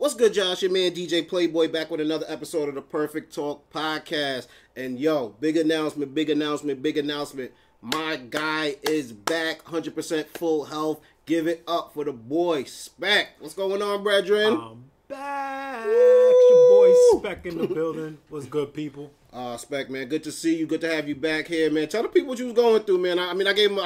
What's good, y'all? It's your man DJ Playboy back with another episode of the Perfect Talk Podcast. And yo, big announcement. My guy is back, 100% full health. Give it up for the boy SPEC. What's going on, brethren? I'm back. Your boy SPEC in the building. What's good, people? SPEC, man, good to see you. Good to have you back here, man. Tell the people what you was going through, man. I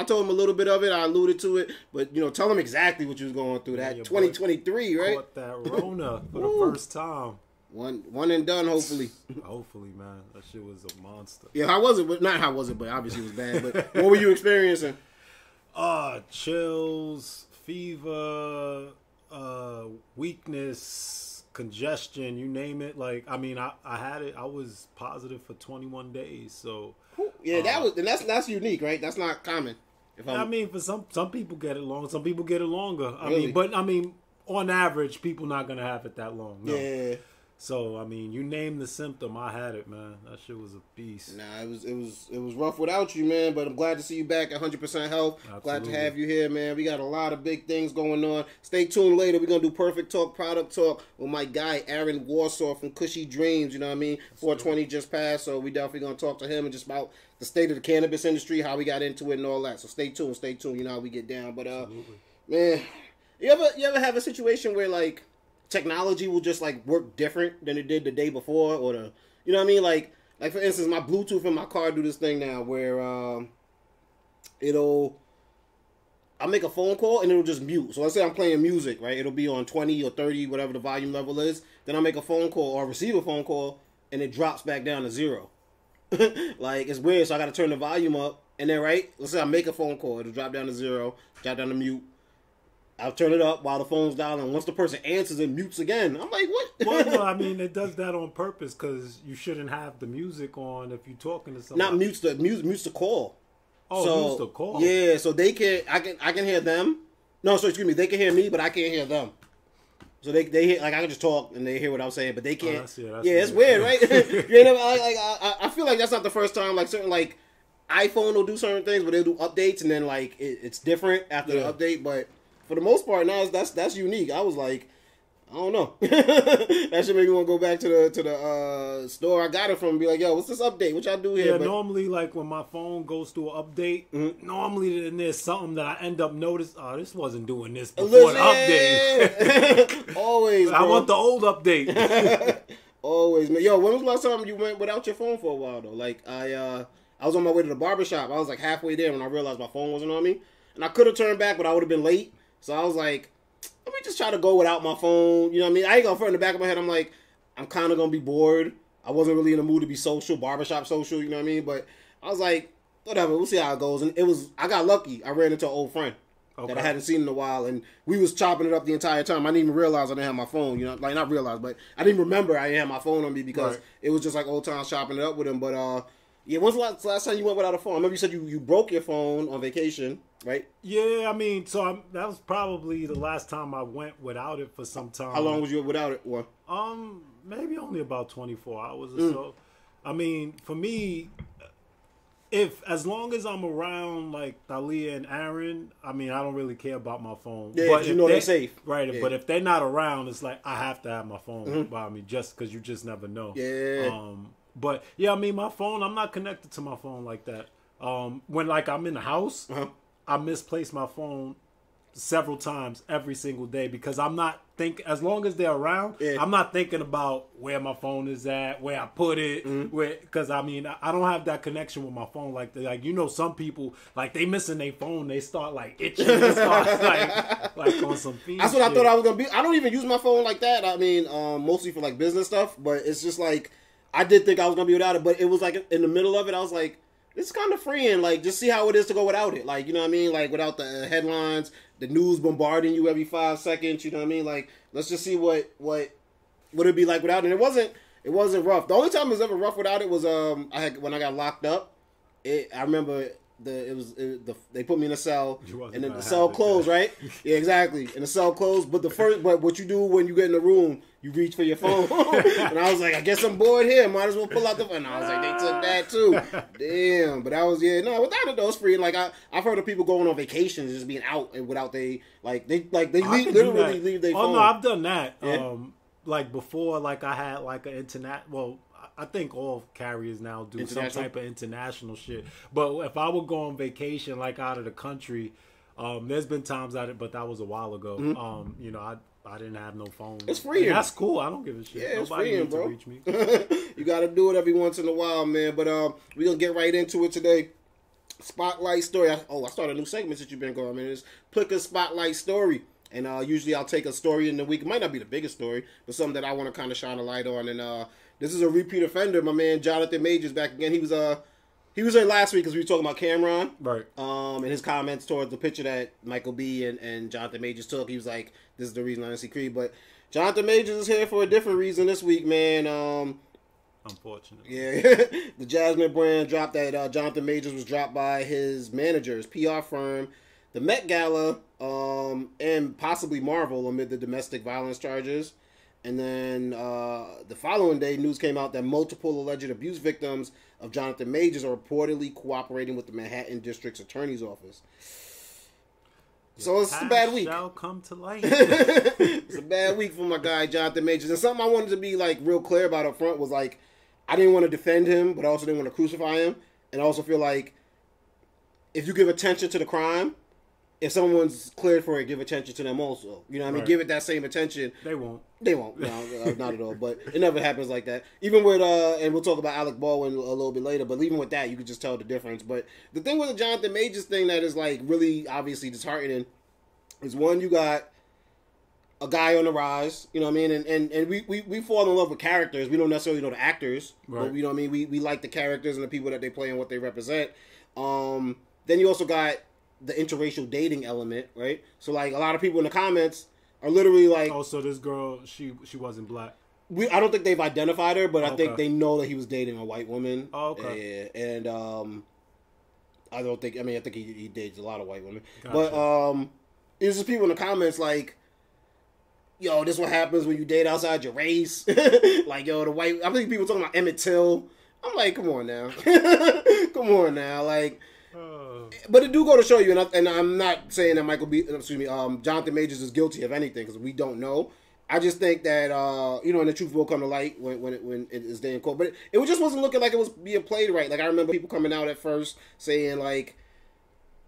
told him a little bit of it. I alluded to it, but tell them exactly what you was going through. That 2023, right? Caught that Rona for the first time. One and done, hopefully. Hopefully, man. That shit was a monster. Yeah, how was it? Not how was it, but obviously it was bad. But what were you experiencing? Chills, fever, weakness, congestion, you name it. Like, I had it. I was positive for 21 days. So yeah, that's unique, right? That's not common. For some people get it long. Some people get it longer. Really? I mean, on average, people not gonna have it that long. No. Yeah. So you name the symptom, I had it, man. That shit was a beast. Nah, it was rough without you, man. But I'm glad to see you back at 100% health. Absolutely. Glad to have you here, man. We got a lot of big things going on. Stay tuned later. We're gonna do Perfect Talk, Product Talk with my guy Aaron Warshaw from Kushy Dreams. You know what I mean? 420 just passed, so we definitely gonna talk to him and just about the state of the cannabis industry, how we got into it, and all that. So stay tuned. You know how we get down. But man, you ever have a situation where like technology will just like work different than it did the day before, or you know what I mean? Like for instance, my Bluetooth in my car do this thing now where I'll make a phone call and it'll just mute. So let's say I'm playing music, right? It'll be on 20 or 30, whatever the volume level is. Then I'll make a phone call or receive a phone call and it drops back down to 0. Like, it's weird. So I got to turn the volume up, and then let's say I make a phone call, it'll drop down to 0, drop down to mute. I'll turn it up while the phone's dialing. Once the person answers, it mutes again. I'm like, what? Well, it does that on purpose because you shouldn't have the music on if you're talking to somebody. Not mutes the call. Oh, so, mutes the call. Yeah, so they can. I can hear them. No, so excuse me. They can hear me, but I can't hear them. So they hear, like, I can just talk and they hear what I'm saying, but they can't. That's it's weird, right? I feel like that's not the first time. Like certain like iPhone will do certain things, but they'll do updates and then like it's different after the update, but. For the most part, now that's unique. I was like, I don't know. That should make me want to go back to the store I got it from and be like, yo, what's this update? What y'all do here? Yeah, normally, like, when my phone goes through an update, normally then there's something that I end up noticing, this wasn't doing this before the update. Always, bro. I want the old update. Always, man. Yo, when was the last time you went without your phone for a while, though? Like, I was on my way to the barbershop. I was, like, halfway there when I realized my phone wasn't on me. And I could have turned back, but I would have been late. So I was like, let me just try to go without my phone. You know what I mean? I ain't gonna front in the back of my head. I'm like, I'm kind of gonna be bored. I wasn't really in the mood to be social, barbershop social. You know what I mean? But I was like, whatever. We'll see how it goes. And I got lucky. I ran into an old friend that I hadn't seen in a while, and we was chopping it up the entire time. I didn't even realize I didn't have my phone. You know, like not realize, but I didn't remember I didn't have my phone on me because it was just like old times chopping it up with him. But yeah, when's the last time you went without a phone? I remember you said you broke your phone on vacation, right? Yeah, that was probably the last time I went without it for some time. How long was you without it? Or? Maybe only about 24 hours or so. For me, as long as I'm around like Thalia and Aaron, I don't really care about my phone. Yeah, but they're safe. Right, yeah. But if they're not around, it's like I have to have my phone by me just because you just never know. Yeah. But yeah, my phone, I'm not connected to my phone like that. When like I'm in the house, I misplace my phone several times every single day because I'm not thinking, as long as they're around, I'm not thinking about where my phone is at, where I put it, because I don't have that connection with my phone like that. Like, some people, like, they missing their phone, they start like itching, they start like on some fiend That's what shit. I thought I was gonna be. I don't even use my phone like that. Mostly for like business stuff, but it's just like I did think I was gonna be without it, but it was like in the middle of it, I was like, it's kind of freeing. Like, just see how it is to go without it. Like, you know what I mean? Like, without the headlines, the news bombarding you every 5 seconds. You know what I mean? Like, let's just see what it'd be like without it. And it wasn't rough. The only time it was ever rough without it was when I got locked up. I remember they put me in a cell and then the cell closed, right? Yeah, exactly. And the cell closed. But what you do when you get in the room, you reach for your phone. And I was like, I guess I'm bored here. Might as well pull out the phone. And I was like, they took that too. Damn. But that was, without it though, it's free. Like I've heard of people going on vacations just being out and without literally leave their phone. Oh no, I've done that. Yeah. like before, like I had like an internet. Well, I think all carriers now do some type of international shit. But if I would go on vacation, like out of the country, there's been times but that was a while ago. Mm-hmm. You know, I didn't have no phone. It's free. That's cool. I don't give a shit. Yeah, it's Nobody free, needs bro. to reach me. You got to do it every once in a while, man. But we're going to get right into it today. Spotlight story. I started a new segment that you've been going. I mean, it's Plicca Spotlight Story. And usually I'll take a story in the week. It might not be the biggest story, but something that I want to kind of shine a light on. And this is a repeat offender. My man Jonathan Majors back again. He was here last week because we were talking about Cameron. Right. And his comments towards the picture that Michael B. and Jonathan Majors took. He was like, this is the reason I didn't see Creed. But Jonathan Majors is here for a different reason this week, man. Unfortunately. Yeah. The Jasmine brand dropped that Jonathan Majors was dropped by his manager, his PR firm, the Met Gala, and possibly Marvel amid the domestic violence charges. And then the following day, news came out that multiple alleged abuse victims of Jonathan Majors are reportedly cooperating with the Manhattan District's Attorney's Office. So it's a bad week. Shall come to light. It's a bad week for my guy Jonathan Majors. And something I wanted to be like real clear about up front was like, I didn't want to defend him, but I also didn't want to crucify him. And I also feel like if you give attention to the crime, if someone's cleared for it, give attention to them also. You know what I mean? Right. Give it that same attention. They won't. They won't. No, not at all. But it never happens like that. Even with, and we'll talk about Alec Baldwin a little bit later, but even with that, you could just tell the difference. But the thing with the Jonathan Majors thing that is, like, really obviously disheartening is, one, you got a guy on the rise, you know what I mean? And we fall in love with characters. We don't necessarily know the actors, right. But you know what I mean? We like the characters and the people that they play and what they represent. Then you also got the interracial dating element, right? So, like, a lot of people in the comments are literally like... Oh, so this girl, she wasn't black? I don't think they've identified her, but I think they know that he was dating a white woman. Oh, okay. Yeah, and I think he dates a lot of white women. Gotcha. But there's just people in the comments like, yo, this is what happens when you date outside your race. Like, yo, the white... I think people talking about Emmett Till. I'm like, come on now. Come on now. Like... But it do go to show you, and I'm not saying that Jonathan Majors is guilty of anything, because we don't know. I just think that, and the truth will come to light when it is there in court. But it just wasn't looking like it was being played right. Like, I remember people coming out at first saying, like,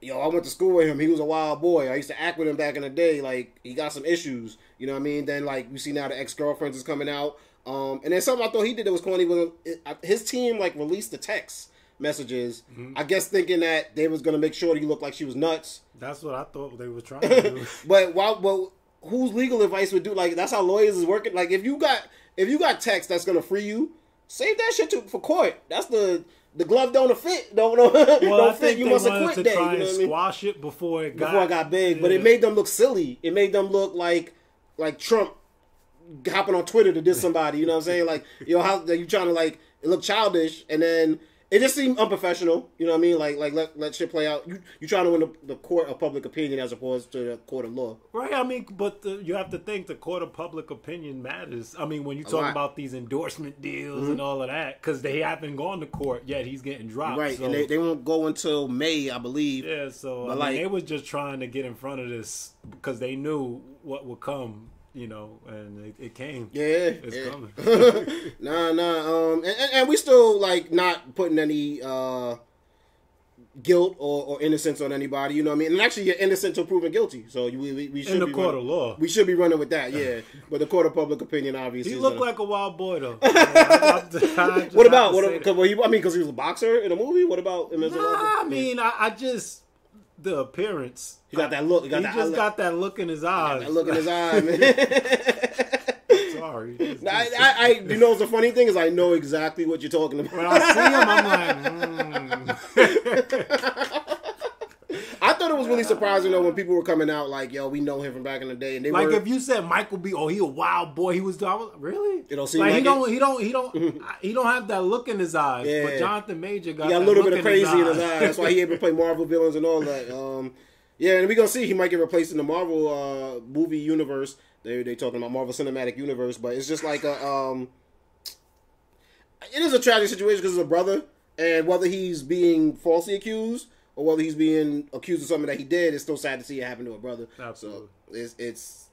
yo, I went to school with him. He was a wild boy. I used to act with him back in the day. Like, he got some issues. You know what I mean? Then, like, you see now the ex-girlfriends is coming out. And then something I thought he did that was corny was his team, like, released the text messages, I guess thinking that they was going to make sure that he looked like she was nuts. That's what I thought they were trying to do. But whose legal advice would do, like, that's how lawyers is working. Like, if you got text that's going to free you, save that shit for court. That's the glove don't fit. Don't fit. You must have quit that. Try and squash it before it got big. Yeah. But it made them look silly. It made them look like Trump hopping on Twitter to diss somebody. You know what I'm saying? Like, you know, how you trying to, like, it look childish, and then it just seemed unprofessional, you know what I mean? Like let shit play out. You trying to win the court of public opinion as opposed to the court of law. Right, I mean, but you have to think the court of public opinion matters. I mean, when you talk about these endorsement deals and all of that, because they haven't gone to court yet, he's getting dropped. Right, so. and they won't go until May, I believe. Yeah, so I mean, they was just trying to get in front of this because they knew what would come. You know, and it came. Yeah, it's coming. Nah. And we still like not putting any guilt or innocence on anybody. You know what I mean? And actually, you're innocent until proven guilty. So we should in the court of law. We should be running with that. Yeah, but the court of public opinion obviously. He looked like a wild boy though. What about? Because he was a boxer in a movie. What about him as a boxer? I mean, I just. The appearance. He got that look. He just got that look in his eyes. That look in his eye, man. Sorry. You know, the funny thing is I know exactly what you're talking about. When I see him, I'm like, I thought it was really surprising though when people were coming out like, yo, we know him from back in the day, and they like if you said Michael B. Oh, he a wild boy. He was really. It don't seem like he don't have that look in his eyes. Yeah. But Jonathan Major got a little bit of crazy in his eyes. That's why he able to play Marvel villains and all that. Yeah, and we're gonna see he might get replaced in the Marvel movie universe. They talking about Marvel Cinematic Universe, but it's just like it is a tragic situation because it's a brother, and whether he's being falsely accused or whether he's being accused of something that he did, it's still sad to see it happen to a brother. Absolutely. So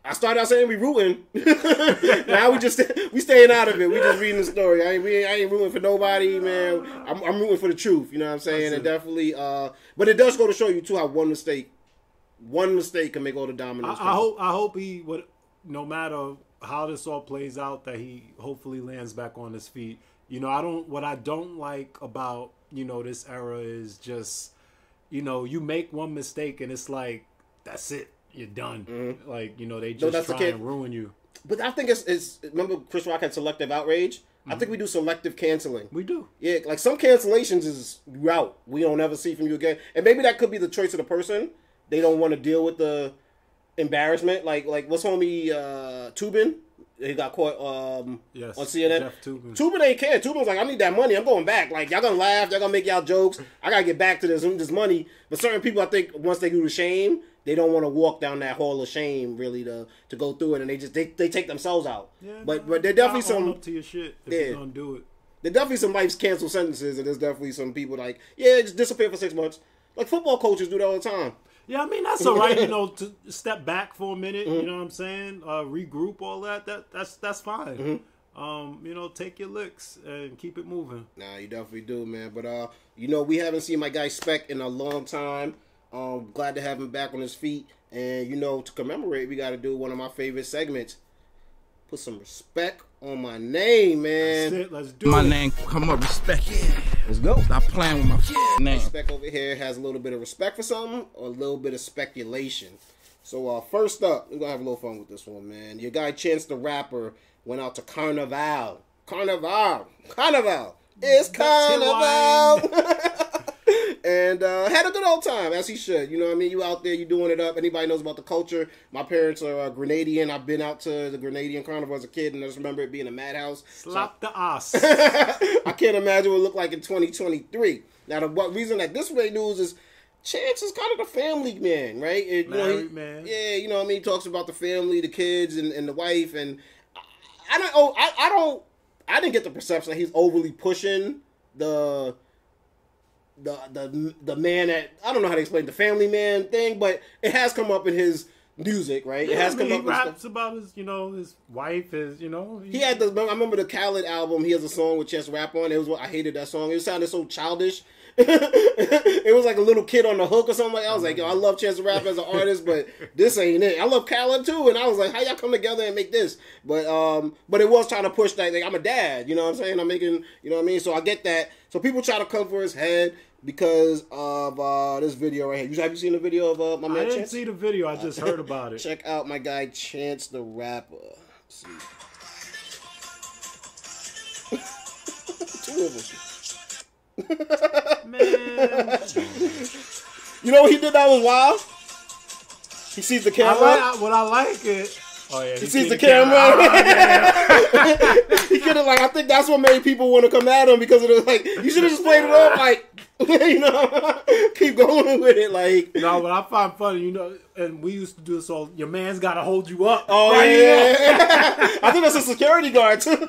I started out saying we rooting. Now we staying out of it. We just reading the story. I ain't rooting for nobody, man. I'm rooting for the truth. You know what I'm saying? And definitely, but it does go to show you too how one mistake can make all the dominoes. I hope he would, no matter how this all plays out, that he hopefully lands back on his feet. You know, what I don't like about, you know, this era is just, you know, you make one mistake and it's like, that's it. You're done. Mm-hmm. Like, you know, they just try and ruin you. But I think it's remember Chris Rock had selective outrage? Mm-hmm. I think we do selective canceling. We do. Yeah, like some cancellations is you out. We don't ever see from you again. And maybe that could be the choice of the person. They don't want to deal with the embarrassment. Like what's homie Tubin? He got caught on CNN. Jeff Tubin. Tubin ain't care. Tubin's like, I need that money. I'm going back. Like, y'all gonna laugh. Y'all gonna make y'all jokes. I gotta get back to this money. But certain people, I think, once they do the shame, they don't want to walk down that hall of shame really to go through it, and they take themselves out. Yeah, but there definitely some up to your shit if you don't do it. There definitely some life's canceled sentences, and there's definitely some people like, yeah, just disappear for 6 months. Like football coaches do that all the time. Yeah, I mean, that's all right, you know, to step back for a minute, you know what I'm saying? Regroup, all that's fine. Mm-hmm. You know, take your licks and keep it moving. Nah, you definitely do, man. But, you know, we haven't seen my guy SPEC in a long time. Glad to have him back on his feet. And, you know, to commemorate, we got to do one of my favorite segments. Put some respect on my name, man. That's it. Let's do my it. name, come on, respect. Yeah. Let's go. Stop playing with my name. SPEC over here has a little bit of respect for something or a little bit of speculation. So, first up, we're going to have a little fun with this one, man. Your guy Chance the Rapper went out to Carnival. Carnival. It's Carnival. And had a good old time, as he should. You know what I mean? You out there, you doing it up. Anybody knows about the culture. My parents are Grenadian. I've been out to the Grenadian Carnival as a kid, and I just remember it being a madhouse. Slap the ass. I can't imagine what it looked like in 2023. Now, the reason that this way news is Chance is kind of the family man, right? Married man. Yeah, you know what I mean? He talks about the family, the kids, and the wife. And I didn't get the perception that he's overly pushing the man that, I don't know how to explain the family man thing, but it has come up in his music, right? Yeah, it has come up. He raps about his, you know, his wife, his, you know. He had the. I remember the Khaled album. He has a song with Chance rap on. It was I hated that song. It sounded so childish. It was like a little kid on the hook or something like that. I was like, yo, I love Chance the Rapper as an artist, but this ain't it. I love Khaled too, and I was like, how y'all come together and make this? But it was trying to push that. Like, I'm a dad, you know what I'm saying? I'm making, you know what I mean? So I get that. So people try to come for his head because of this video right here. Have you seen the video of my man Chance? I didn't see the video. I just heard about it. Check out my guy Chance the Rapper. Let's see. Two of them. Man. You know what he did that was wild? He sees the camera. I like it. Oh yeah, he sees the camera. He could have I think that's what made people want to come at him because it was like you should have just played it off you know, keep going with it No, but I find funny, you know, and we used to do this all. Your man's got to hold you up. Oh right yeah. I think that's a security guard too.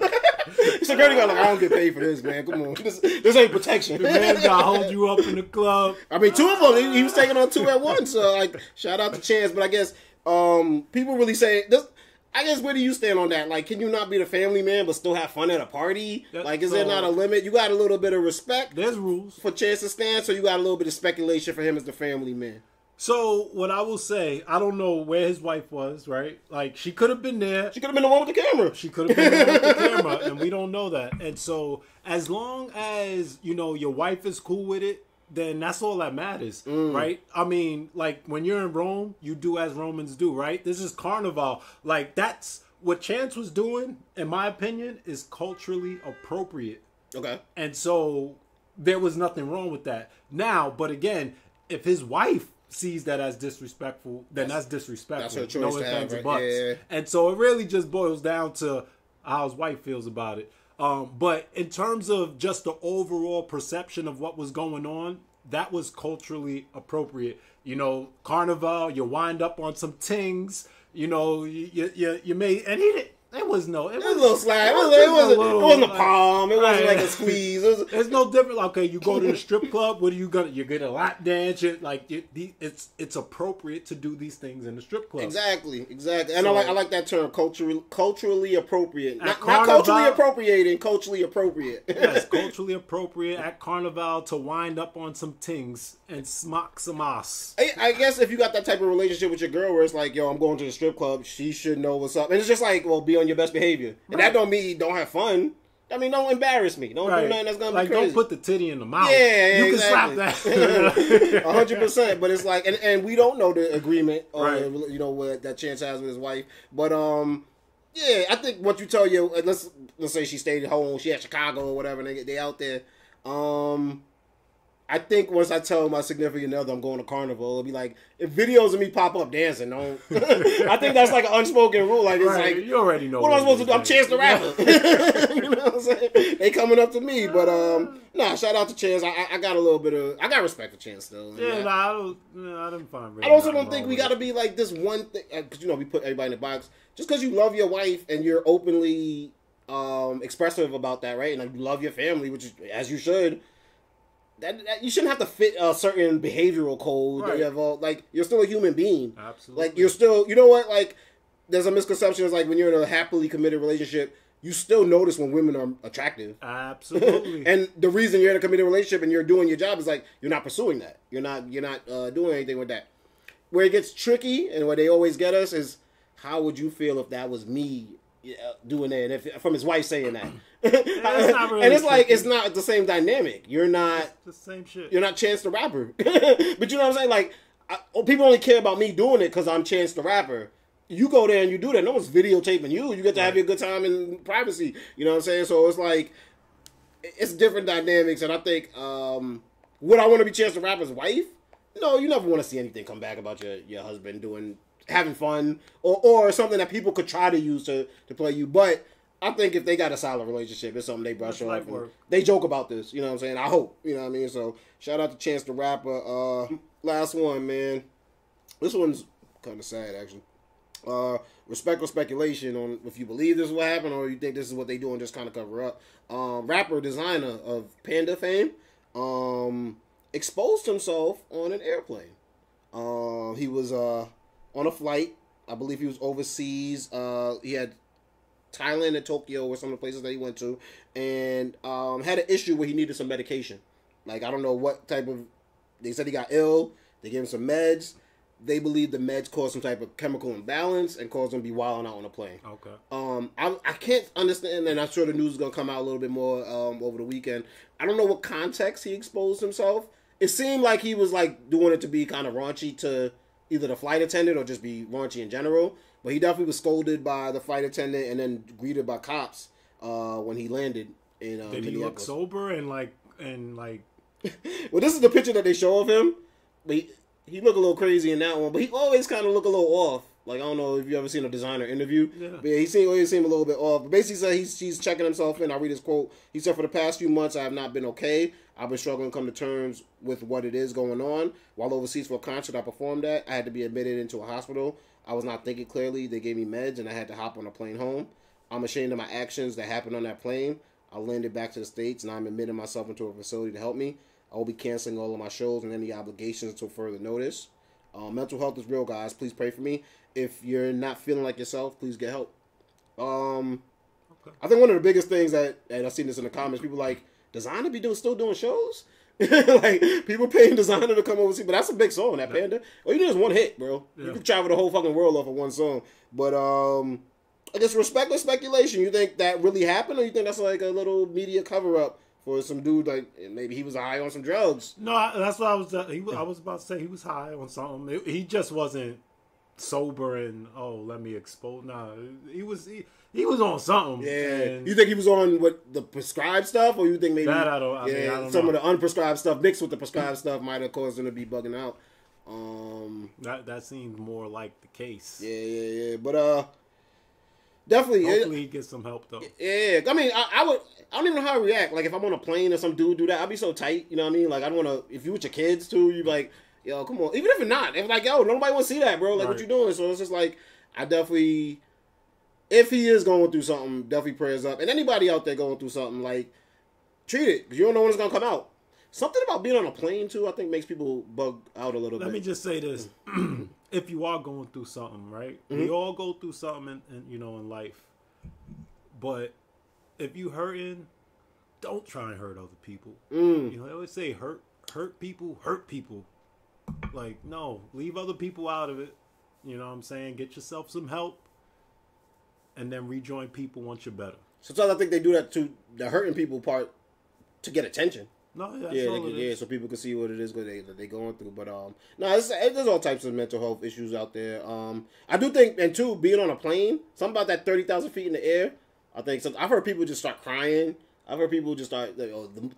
Security guard I don't get paid for this, man. Come on, this ain't protection. Your man's got to hold you up in the club. I mean, two of them. He was taking on two at once. So shout out to Chance, but I guess. People really say this. I guess where do you stand on that? Like, can you not be the family man but still have fun at a party? Is there not a limit? You got a little bit of respect. There's rules for Chance to stand, so you got a little bit of speculation for him as the family man. So what I will say, I don't know where his wife was. Right? Like she could have been there. She could have been the one with the camera. She could have been the one with the camera, and we don't know that. And so as long as you know your wife is cool with it, then that's all that matters, right? I mean, like, when you're in Rome, you do as Romans do, right? This is Carnival. Like, that's what Chance was doing, in my opinion, is culturally appropriate. Okay. And so there was nothing wrong with that. Now, but again, if his wife sees that as disrespectful, then that's disrespectful. That's her choice. No ifs, ands, or buts. Yeah. And so it really just boils down to how his wife feels about it. But in terms of just the overall perception of what was going on, that was culturally appropriate. You know, Carnival, you wind up on some tings. You know, you made, and he didn't. It was no. It was a little slap. It wasn't a palm. It wasn't like a squeeze. It's no different. Okay, you go to the strip club. What are you gonna? You get a lap dance. It's appropriate to do these things in the strip club. Exactly. And so, I like that term, culturally appropriate. Not culturally appropriating, culturally appropriate. Yes, culturally appropriate at Carnival to wind up on some things and smock some ass. I guess if you got that type of relationship with your girl where it's like, yo, I'm going to the strip club, she should know what's up. And it's just like, well, be on your best behavior. And that don't mean don't have fun. I mean, don't embarrass me. Don't do nothing that's going to be crazy. Don't put the titty in the mouth. Yeah, you exactly. can slap that. 100%. But it's like, and we don't know the agreement, what that Chance has with his wife. But, yeah, I think once you tell you, let's say she stayed at home, she at Chicago or whatever, and they out there. I think once I tell my significant other I'm going to Carnival, it'll be like, if videos of me pop up dancing, don't. I think that's like an unspoken rule. Like, it's like, you already know. What am I supposed to do? I'm Chance the Rapper. You know what I'm saying? They coming up to me. But, shout out to Chance. I got a little bit of, I got respect for Chance, though. Yeah, I didn't find really. I also don't think we got to be like this one thing, because, we put everybody in the box. Just because you love your wife and you're openly expressive about that, right? And you love your family, which is, as you should. That you shouldn't have to fit a certain behavioral code. Right. You're still a human being. Absolutely. Like, you're still, you know what? Like, there's a misconception. It's like when you're in a happily committed relationship, you still notice when women are attractive. Absolutely. And the reason you're in a committed relationship and you're doing your job is like you're not pursuing that. You're not doing anything with that. Where it gets tricky and where they always get us is, how would you feel if that was me doing that? And if from his wife saying that. It's not really and it's like, it's not the same dynamic. You're not it's the same shit. You're not Chance the Rapper. But you know what I'm saying? Like, people only care about me doing it because I'm Chance the Rapper. You go there and you do that. No one's videotaping you. You get to have your good time in privacy. You know what I'm saying? So it's like, it's different dynamics. And I think, would I want to be Chance the Rapper's wife? No, you never want to see anything come back about your husband having fun or something that people could try to use to play you. But I think if they got a solid relationship, it's something they brush off. They joke about this, you know what I'm saying? I hope, you know what I mean? So shout out to Chance the Rapper. Last one, man. This one's kind of sad, actually. Respect or speculation on if you believe this is what happened or you think this is what they do and just kind of cover up. Rapper Desiigner of Panda fame exposed himself on an airplane. He was on a flight. I believe he was overseas. He had Thailand and Tokyo were some of the places that he went to, and had an issue where he needed some medication. Like, I don't know what type of. They said he got ill. They gave him some meds. They believe the meds caused some type of chemical imbalance and caused him to be wilding out on a plane. Okay. I can't understand, and I'm sure the news is gonna come out a little bit more over the weekend. I don't know what context he exposed himself. It seemed like he was like doing it to be kind of raunchy to either the flight attendant or just be raunchy in general. But he definitely was scolded by the flight attendant and then greeted by cops when he landed in Did he look sober and like? Well, this is the picture that they show of him. But he looked a little crazy in that one. But he always kind of look a little off. Like, I don't know if you ever seen a Desiigner interview. Yeah. But he always seemed a little bit off. But basically said he's checking himself in. I'll read his quote. He said, "For the past few months, I have not been okay. I've been struggling to come to terms with what it is going on. While overseas for a concert I performed at, I had to be admitted into a hospital. I was not thinking clearly. They gave me meds, and I had to hop on a plane home. I'm ashamed of my actions that happened on that plane. I landed back to the States, and I'm admitting myself into a facility to help me. I will be canceling all of my shows and any obligations until further notice. Mental health is real, guys. Please pray for me. If you're not feeling like yourself, please get help." Okay. I think one of the biggest things and I've seen this in the comments, people like, Desiigner be still doing shows? Like, people paying Desiigner to come overseas, but that's a big song, that Panda. All you need is one hit, bro. Yeah. You can travel the whole fucking world off of one song. But I guess respect or speculation. You think that really happened, or you think that's like a little media cover up for some dude, like maybe he was high on some drugs? No, that's what I was. I was about to say he was high on something. He just wasn't sober and let me expose. Nah, he was on something. Yeah. You think he was on the prescribed stuff, or you think maybe that I don't some know. of the unprescribed stuff mixed with the prescribed stuff might have caused him to be bugging out. That seems more like the case. Yeah. But definitely. Hopefully he gets some help though. Yeah. I mean, I don't even know how I react. Like, if I'm on a plane and some dude do that, I'd be so tight. You know what I mean? Like, I'd want to. If you with your kids too, you'd be like, yo, come on. Even if it's not, if like, yo, nobody want to see that, bro. Like, What you doing? So it's just like, I definitely if he is going through something, definitely prayers up. And anybody out there going through something, like, treat it. Because you don't know when it's going to come out. Something about being on a plane, too, I think makes people bug out a little bit. Let me just say this. If you are going through something, right? We all go through something, in life. But if you hurting, don't try and hurt other people. They always say hurt people, hurt people. Like, no, leave other people out of it. You know what I'm saying? Get yourself some help. And then rejoin people once you're better. Sometimes I think they do that to the hurting people part to get attention. No, so people can see what it is they're going through. But there's all types of mental health issues out there. I do think, and too, being on a plane, something about that 30,000 feet in the air. I think I've heard people just start crying. I've heard people just start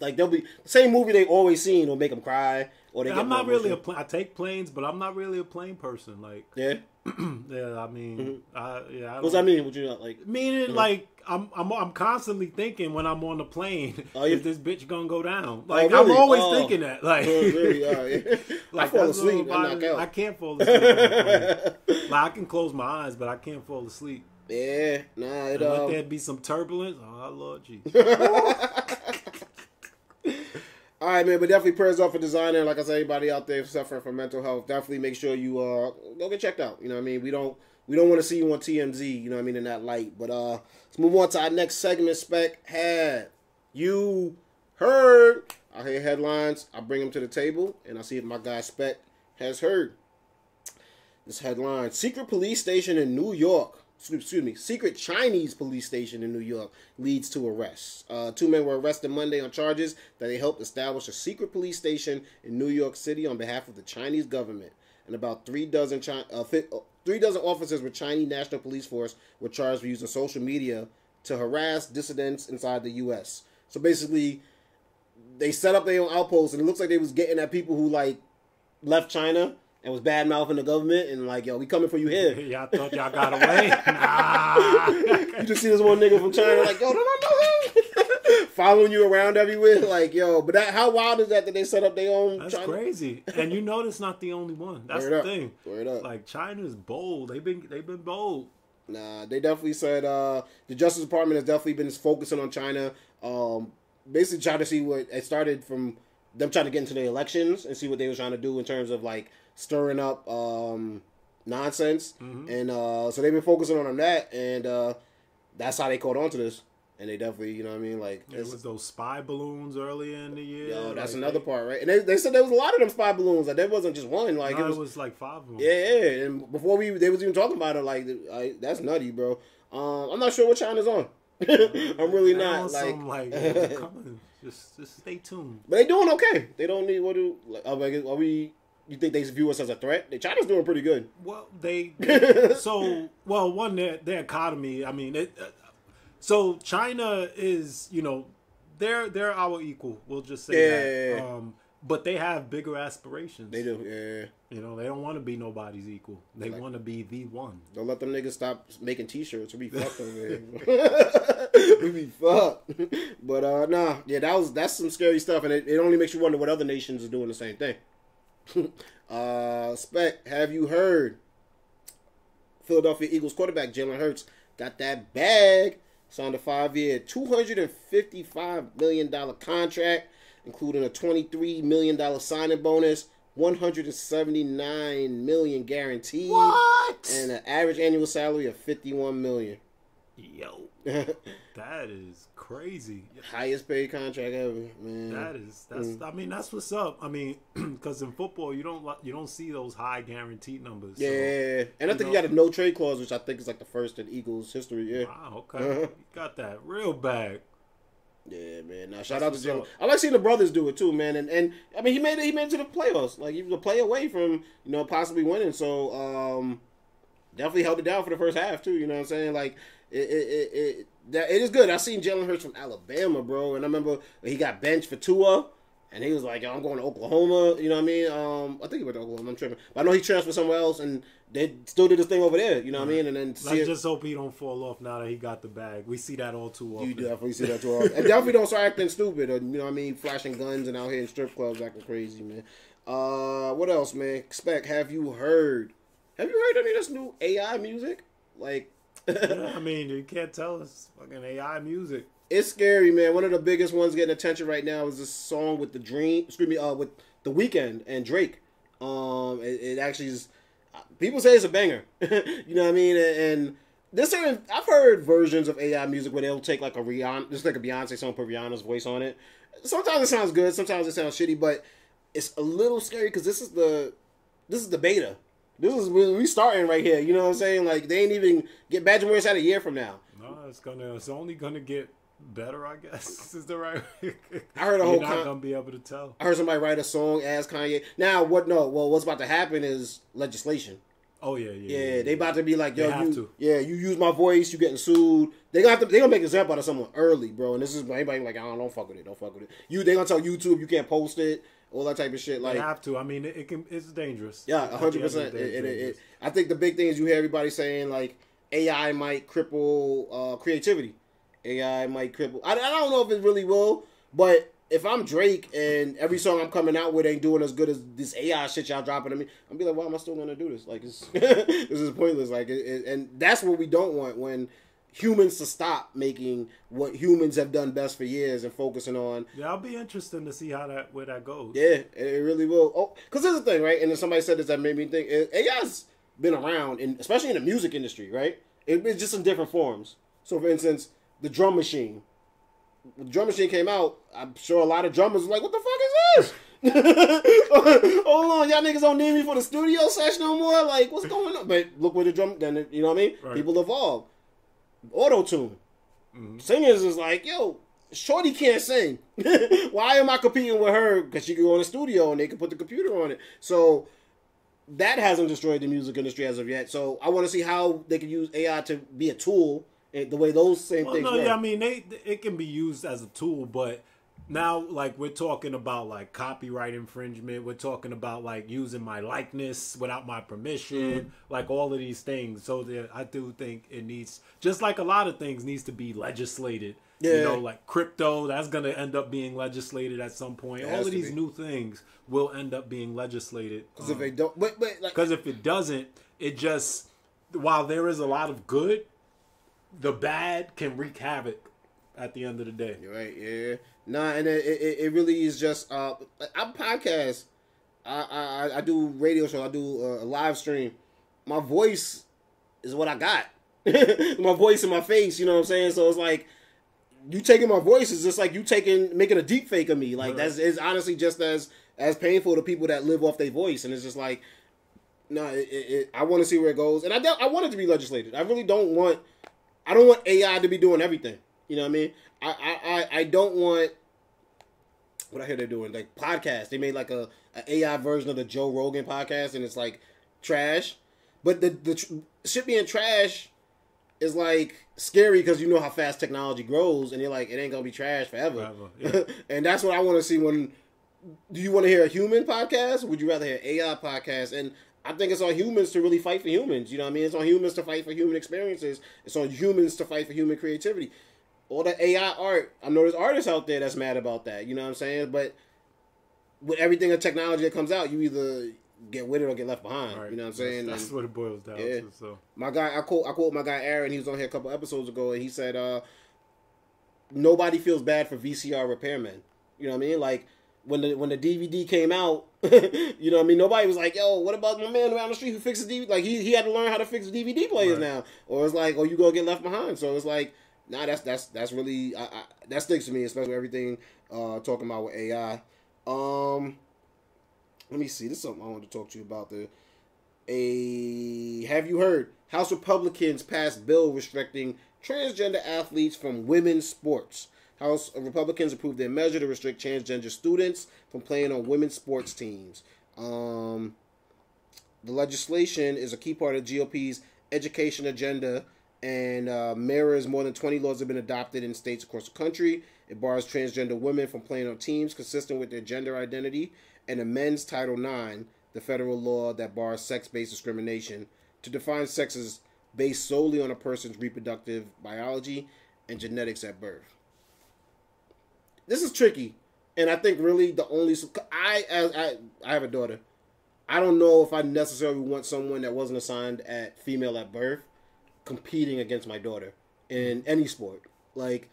like they'll be the same movie they always seen will make them cry. Or I'm not really I take planes, but I'm not really a plane person. Like yeah. Yeah, I mean, what does that mean? Would you not like? Meaning, like, I'm constantly thinking when I'm on the plane, is this bitch gonna go down? Like, really? I'm always thinking that. Like, really? Yeah. Like, I fall asleep. I knock out. I can't fall asleep. On the plane. Like, I can close my eyes, but I can't fall asleep. Yeah, let there be some turbulence. Oh Lord Jesus. All right, man, but definitely prayers up for Desiigner. Like I said, anybody out there suffering from mental health, definitely make sure you go get checked out. You know what I mean? We don't want to see you on TMZ, you know what I mean, in that light. But let's move on to our next segment, SPEC. Have you heard? I hear headlines, I bring them to the table, and I see if my guy SPEC has heard. This headline: secret police station in New York. Excuse me, secret Chinese police station in New York leads to arrests. 2 men were arrested Monday on charges that they helped establish a secret police station in New York City on behalf of the Chinese government. And about 3 dozen officers with Chinese National Police Force were charged with using social media to harass dissidents inside the U.S. So basically, they set up their own outposts, and it looks like they was getting at people who, like, left China and was bad-mouthing the government and like, yo, we coming for you here. Y'all thought y'all got away? Nah. You just see this one nigga from China like, yo, no. Following you around everywhere. Like, yo, but how wild is that they set up their own That's China? crazy. And you know that's not the only one. That's the thing. Word up. Like, China's bold. They've been bold. Nah, they definitely said the Justice Department has definitely been focusing on China. Basically trying to see what it started from them trying to get into the elections and see what they were trying to do in terms of like stirring up nonsense. And so they've been focusing on that, and that's how they caught on to this. And they definitely, you know what I mean? Like, it was those spy balloons earlier in the year. Yo, that's another part, right? And they said there was a lot of them spy balloons. Like, there wasn't just one. Like, no, it was like 5 of them. Yeah. And before they was even talking about it, like, that's nutty, bro. I'm not sure what China's on. I'm really not. Like, come on, just stay tuned. But they doing okay. They don't need what do. Like, are we? You think they view us as a threat? China's doing pretty good. Well, one, their economy. I mean, so China is, they're our equal. We'll just say that. But they have bigger aspirations. They do, yeah. They don't want to be nobody's equal. They want to be the one. Don't let them niggas stop making T-shirts. We be fucked over here. We be fucked. But nah, yeah, that's some scary stuff, and it only makes you wonder what other nations are doing the same thing. SPEC, have you heard? Philadelphia Eagles quarterback Jalen Hurts got that bag. Signed a 5-year, $255 million contract, including a $23 million signing bonus, $179 million guaranteed. What? And an average annual salary of $51 million. Yo, that is crazy. Highest paid contract ever, man. I mean, that's what's up. I mean, because in football you don't see those high guaranteed numbers. Yeah, so, and I think you got a no trade clause, which I think is like the first in Eagles history. Yeah. Wow. Okay. You got that real bag. Yeah, man. Now shout out to Jalen. I like seeing the brothers do it too, man. And I mean, he made it to the playoffs. Like, he was a play away from possibly winning. So definitely held it down for the first half too. You know what I'm saying? Like, it is good. I seen Jalen Hurts from Alabama, bro, and I remember he got benched for Tua, and he was like, "Yo, I'm going to Oklahoma." You know what I mean? I think he went to Oklahoma. I'm tripping, but I know he transferred somewhere else, and they still did this thing over there. You know what I mean? And then let's just hope he don't fall off now that he got the bag. We see that all too often. You definitely see that too often, and definitely don't start acting stupid, or you know what I mean, flashing guns and out here in strip clubs acting crazy, man. What else, man? SPEC, have you heard any of this new AI music? Like, Yeah, I mean, you can't tell it's fucking AI music. It's scary, man. One of the biggest ones getting attention right now is this song with with The Weeknd and Drake. It actually is. People say it's a banger. You know what I mean? And I've heard versions of AI music where they'll take like a Rihanna, just like a Beyonce song, put Rihanna's voice on it. Sometimes it sounds good, sometimes it sounds shitty, but it's a little scary because this is the beta. This is we starting right here. You know what I'm saying? Like they ain't even get Badger Morris out a year from now. No, it's only gonna get better, I guess. Is the right way. I heard You're not gonna be able to tell. I heard somebody write a song as Kanye. Now what's about to happen is legislation. Oh yeah. They about to be like, yo, you use my voice, you getting sued. They gonna make an example out of someone early, bro. And this is anybody like, don't fuck with it. They gonna tell YouTube you can't post it, all that type of shit. Like they have to. I mean, it's dangerous. Yeah, 100%. I think the big thing is you hear everybody saying like AI might cripple creativity. AI might cripple. I don't know if it really will, but if I'm Drake and every song I'm coming out with ain't doing as good as this AI shit y'all dropping at me, I'm be like, why am I still gonna do this? Like, this is pointless. Like, and that's what we don't want when humans to stop making what humans have done best for years and focusing on. Yeah, I'll be interested to see where that goes. Yeah, it really will. Oh, because there's a thing, right? And then somebody said this that made me think. AI's been around, especially in the music industry, right? It's just in different forms. So, for instance, the drum machine. When the drum machine came out, I'm sure a lot of drummers were like, what the fuck is this? Hold on, y'all niggas don't need me for the studio session no more? Like, what's going on? But look where the drum, then, you know what I mean? Right. People evolve. Auto-tune. Mm-hmm. Singers is like, yo, shorty can't sing. Why am I competing with her? Because she can go in the studio and they can put the computer on it. So that hasn't destroyed the music industry as of yet. So I want to see how they can use AI to be a tool. The way those same things work. Yeah, I mean, it can be used as a tool, but now, like, we're talking about, like, copyright infringement. We're talking about, like, using my likeness without my permission, like, all of these things. So I do think it needs, just like a lot of things, needs to be legislated. Yeah. You know, like crypto, that's going to end up being legislated at some point. All of these new things will end up being legislated. Because if they don't, because if it doesn't, it just, while there is a lot of good, the bad can wreak havoc at the end of the day. You're right, yeah. Nah, and it really is just, I'm podcast. I do radio show. I do a live stream. My voice is what I got. My voice and my face, you know what I'm saying? So it's like, you taking my voice is just like you making a deep fake of me. Like, that's is honestly just as painful to people that live off their voice. And it's just like, no, I want to see where it goes. And I want it to be legislated. I really don't want... I don't want AI to be doing everything. You know what I mean? I don't want... What I hear they're doing, like podcasts. They made like a AI version of the Joe Rogan podcast, and it's like trash. But the shit being trash is like scary because you know how fast technology grows, and you're like, it ain't gonna be trash forever. Yeah. And that's what I want to see. Do you want to hear a human podcast, or would you rather hear AI podcast? And I think it's on humans to really fight for humans. You know what I mean? It's on humans to fight for human experiences. It's on humans to fight for human creativity. All the AI art, I know there's artists out there that's mad about that. You know what I'm saying? But with everything of technology that comes out, you either get with it or get left behind. Right. You know what I'm saying? That's what it boils down to. So my guy, I quote my guy Aaron. He was on here a couple episodes ago, and he said, "Nobody feels bad for VCR repairmen." You know what I mean? Like when the DVD came out, you know what I mean? Nobody was like, "Yo, what about my man around the street who fixes DVD?" Like he had to learn how to fix DVD players now, or it's like, "Oh, you gonna get left behind." So it's like, nah, that's really that sticks to me, especially everything talking about with AI. Let me see. This is something I wanted to talk to you about. Have you heard? House Republicans passed bill restricting transgender athletes from women's sports. House Republicans approved their measure to restrict transgender students from playing on women's sports teams. The legislation is a key part of the GOP's education agenda and mirrors more than 20 laws have been adopted in states across the country. It bars transgender women from playing on teams consistent with their gender identity and amends Title IX, the federal law that bars sex-based discrimination, to define sex as based solely on a person's reproductive biology and genetics at birth. This is tricky, and I think really the only... I have a daughter. I don't know if I necessarily want someone that wasn't assigned at female at birth competing against my daughter in any sport. Like,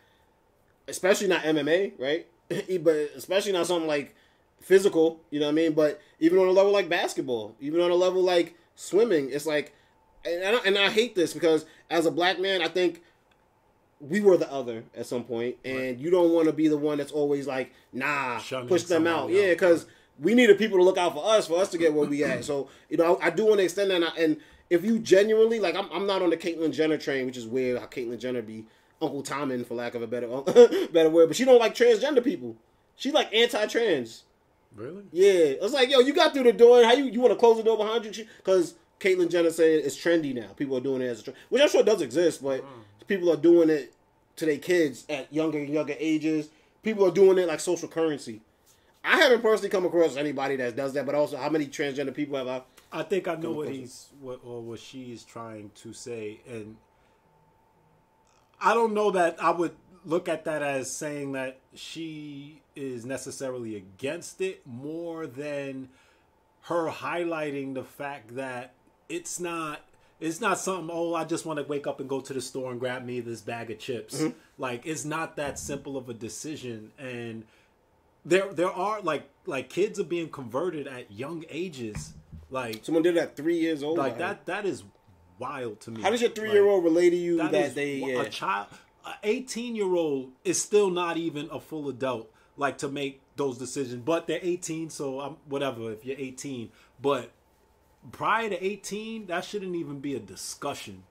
especially not MMA, right? But especially not something like physical, you know what I mean? But even on a level like basketball, even on a level like swimming, it's like, and I hate this because as a black man, I think we were the other at some point, and you don't want to be the one that's always like, nah, push them out. Yeah, because we needed people to look out for us to get where we at. So, you know, I do want to extend that. And if you genuinely, like, I'm not on the Caitlyn Jenner train, which is weird how Caitlyn Jenner be Uncle Tommen, for lack of a better word, but she don't like transgender people. She like anti-trans. Really? Yeah. It's like, yo, you got through the door. How you want to close the door behind you? Because Caitlyn Jenner saying it's trendy now. People are doing it as a trend, which I'm sure does exist, but people are doing it to their kids at younger and younger ages. People are doing it like social currency. I haven't personally come across anybody that does that, but also how many transgender people have I think I know what she's trying to say, and I don't know that I would look at that as saying that she is necessarily against it, more than her highlighting the fact that it's not something, oh, I just want to wake up and go to the store and grab me this bag of chips. Mm-hmm. Like, it's not that simple of a decision. And there are like kids are being converted at young ages. Like, someone did it at 3 years old. Like that is wild to me. How does your 3-year-old relate to you that a child, an 18-year-old is still not even a full adult, like, to make those decisions. But they're 18, so whatever if you're 18. But prior to 18, that shouldn't even be a discussion.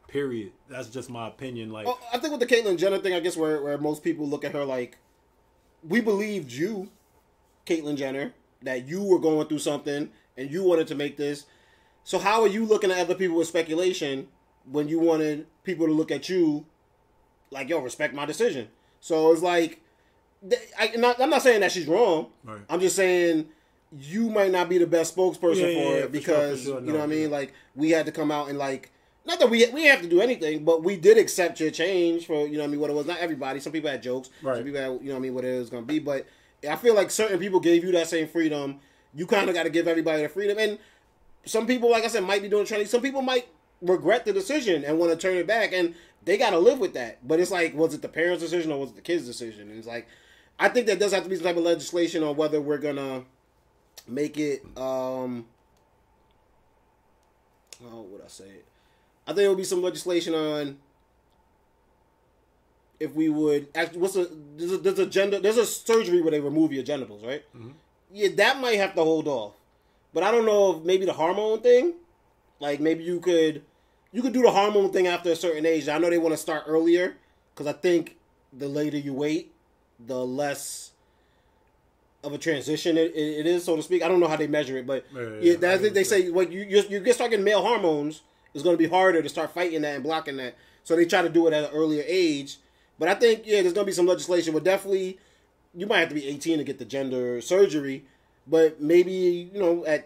Period. That's just my opinion. Like, I think with the Caitlyn Jenner thing, I guess where most people look at her like, we believed you, Caitlyn Jenner, that you were going through something and you wanted to make this. So how are you looking at other people with speculation when you wanted people to look at you like, yo, respect my decision? So it's like, I'm not saying that she's wrong. Right. I'm just saying you might not be the best spokesperson for it because, you know what I mean? Like, we had to come out and, like, not that we have to do anything, but we did accept your change for, you know what I mean, what it was. Not everybody. Some people had jokes. Right. Some people had, you know what I mean, what it was going to be. But I feel like certain people gave you that same freedom. You kind of got to give everybody the freedom. And some people, like I said, might be doing training. Some people might regret the decision and want to turn it back. And they got to live with that. But it's like, was it the parents' decision or was it the kids' decision? And it's like, I think there does have to be some type of legislation on whether we're going to make it, how would I say it? I think there will be some legislation on if we would actually, there's a surgery where they remove your genitals, right? Mm-hmm. Yeah, that might have to hold off. But I don't know if maybe the hormone thing, like maybe you could do the hormone thing after a certain age. I know they want to start earlier because I think the later you wait, the less of a transition it is, so to speak. I don't know how they measure it, but I think they say like you get start getting male hormones, it's going to be harder to start fighting that and blocking that. So they try to do it at an earlier age. But I think, there's going to be some legislation. But definitely, you might have to be 18 to get the gender surgery. But maybe, I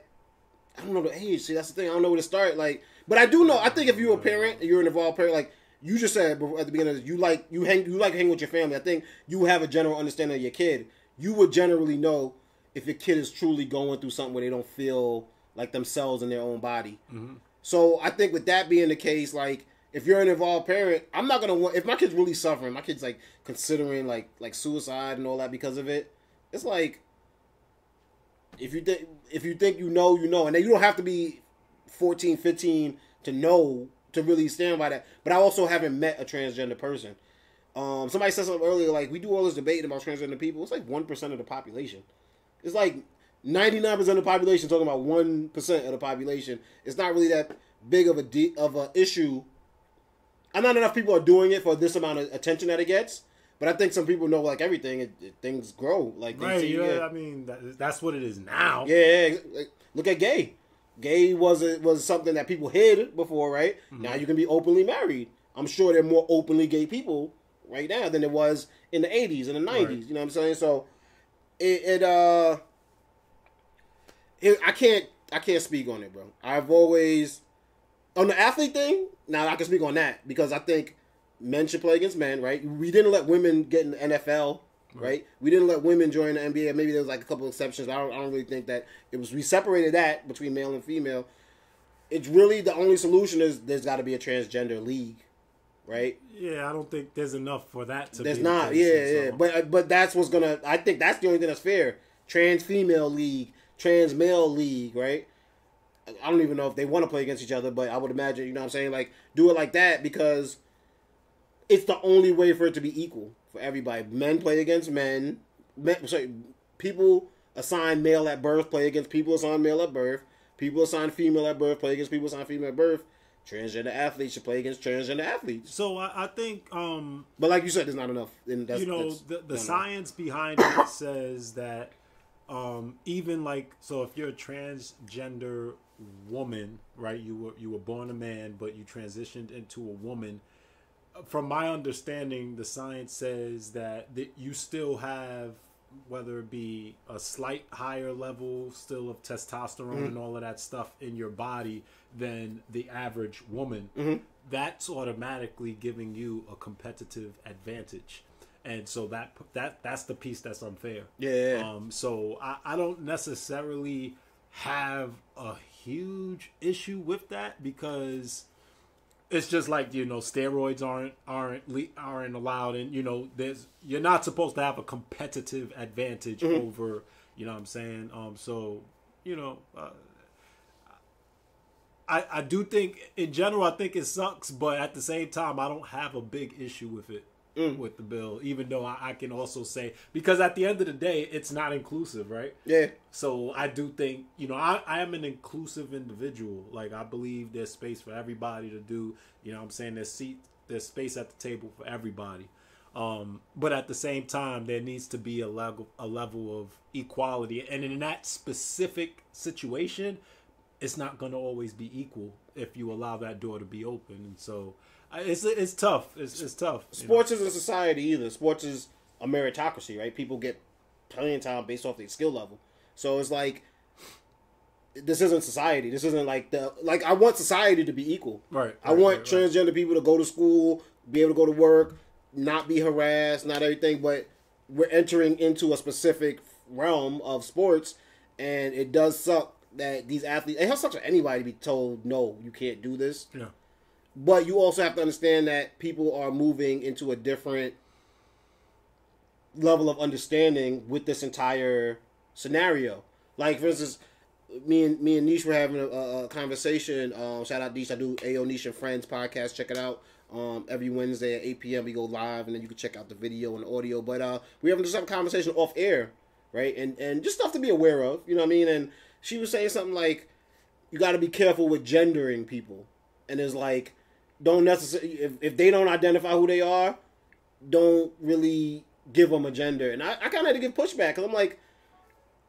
don't know the age. See, that's the thing. I don't know where to start. Like, but I do know. I think if you're a parent, you're an involved parent, like you just said at the beginning, you like hang with your family. I think you have a general understanding of your kid. You would generally know if your kid is truly going through something where they don't feel like themselves in their own body. Mm-hmm. So I think with that being the case, like if you're an involved parent, I'm not gonna want, if my kid's really suffering, my kid's like considering like suicide and all that because of it. It's like if you think you know, and then you don't have to be 14, 15 to know to really stand by that. But I also haven't met a transgender person. Somebody said something earlier like we do all this debate about transgender people. It's like 1% of the population. It's like 99% of the population talking about 1% of the population. It's not really that big of a issue. And not enough people are doing it for this amount of attention that it gets. But I think some people know, like everything, things grow. Like they see, I mean, that's what it is now. Yeah, look at gay. Gay was something that people hid before, right? Mm-hmm. Now you can be openly married. I'm sure there are more openly gay people right now than there was in the 80s and the 90s. Right. You know what I'm saying? So I can't speak on it, bro. I've always on the athlete thing. Now I can speak on that because I think men should play against men, right? We didn't let women get in the NFL, right? We didn't let women join the NBA. Maybe there was like a couple exceptions. But I don't really think that it was. We separated that between male and female. it's really the only solution is there's got to be a transgender league, right? Yeah, I don't think there's enough for that to there's be not. the case, Yeah. But that's what's gonna. I think that's the only thing that's fair. Trans female league, trans male league, right? I don't even know if they want to play against each other, but I would imagine, you know what I'm saying, like, do it like that because it's the only way for it to be equal for everybody. Men play against men. People assigned male at birth play against people assigned male at birth. People assigned female at birth play against people assigned female at birth. Transgender athletes should play against transgender athletes. So I think... but like you said, there's not enough. And that's, the science behind it says that even like... So if you're a transgender woman, right, you were born a man but you transitioned into a woman, from my understanding the science says that you still have, whether it be a slight higher level still of testosterone and all of that stuff in your body than the average woman, that's automatically giving you a competitive advantage. And so that's the piece that's unfair. Yeah. So I don't necessarily have a huge issue with that because it's just like, steroids aren't allowed, and you're not supposed to have a competitive advantage over, what I'm saying. I do think in general I think it sucks, but at the same time I don't have a big issue with it. With the bill, even though I can also say, because at the end of the day it's not inclusive, right? Yeah. So I do think, I am an inclusive individual. Like, I believe there's space for everybody to do, I'm saying there's space at the table for everybody. But at the same time there needs to be a level of equality, and in that specific situation it's not going to always be equal if you allow that door to be open. And so it's tough. It's tough. Sports isn't society either. Sports is a meritocracy, right? People get playing time based off their skill level. So it's like, this isn't society. This isn't like I want society to be equal. Right. I want transgender people to go to school, be able to go to work, not be harassed, not everything. But we're entering into a specific realm of sports, and it does suck that these athletes. It sucks for anybody to be told, no, you can't do this. Yeah. But you also have to understand that people are moving into a different level of understanding with this entire scenario. Like, for instance, me and Niche were having a conversation. Shout out Niche. I do AO Niche and Friends podcast. Check it out. Every Wednesday at 8 p.m. we go live, and then you can check out the video and audio. But we have just have a conversation off air, right? And just stuff to be aware of. You know what I mean? And she was saying something like, you got to be careful with gendering people. And it's like, don't necessarily, if they don't identify who they are, don't really give them a gender. And I kind of had to give pushback, because I'm like,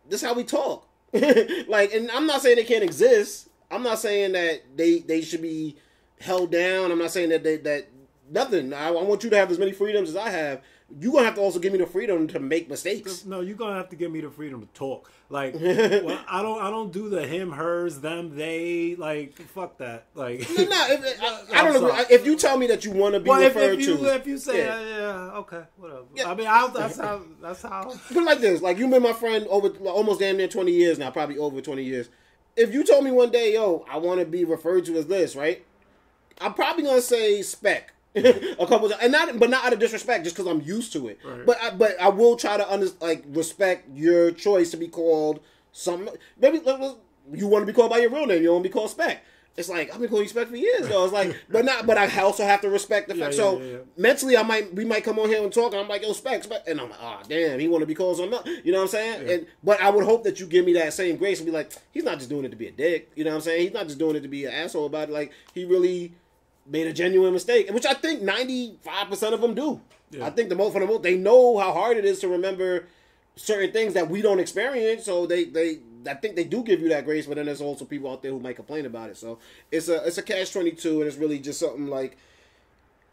this is how we talk. Like, and I'm not saying they can't exist. I'm not saying that they should be held down. I'm not saying that nothing. I want you to have as many freedoms as I have. You're going to have to also give me the freedom to make mistakes. No, you're going to have to give me the freedom to talk. Like, well, I don't do the him, hers, them, they. Like, fuck that. Like, no, I don't agree. If you tell me that you want to be referred to. If you say, yeah, okay, whatever. Yeah. I mean, that's how. Put it like this. Like, you've been my friend over almost damn near 20 years now, probably over 20 years. If you told me one day, yo, I want to be referred to as this, right? I'm probably going to say SPEC. A couple of, but not out of disrespect, just because I'm used to it. Right. But I will try to respect your choice to be called something. Maybe you want to be called by your real name. You don't want to be called Spec. It's like, I've been calling you Spec for years, though. It's like, but I also have to respect the fact. So mentally, we might come on here and talk, and I'm like, yo, Spec, and I'm like, oh damn, he want to be called something. You know what I'm saying? Yeah. But I would hope that you give me that same grace and be like, he's not just doing it to be a dick. You know what I'm saying? He's not just doing it to be an asshole about it. Like, he really made a genuine mistake, which I think 95% of them do. Yeah. I think for the most, they know how hard it is to remember certain things that we don't experience. So I think they do give you that grace, but then there's also people out there who might complain about it. So it's a catch-22, and it's really just something like,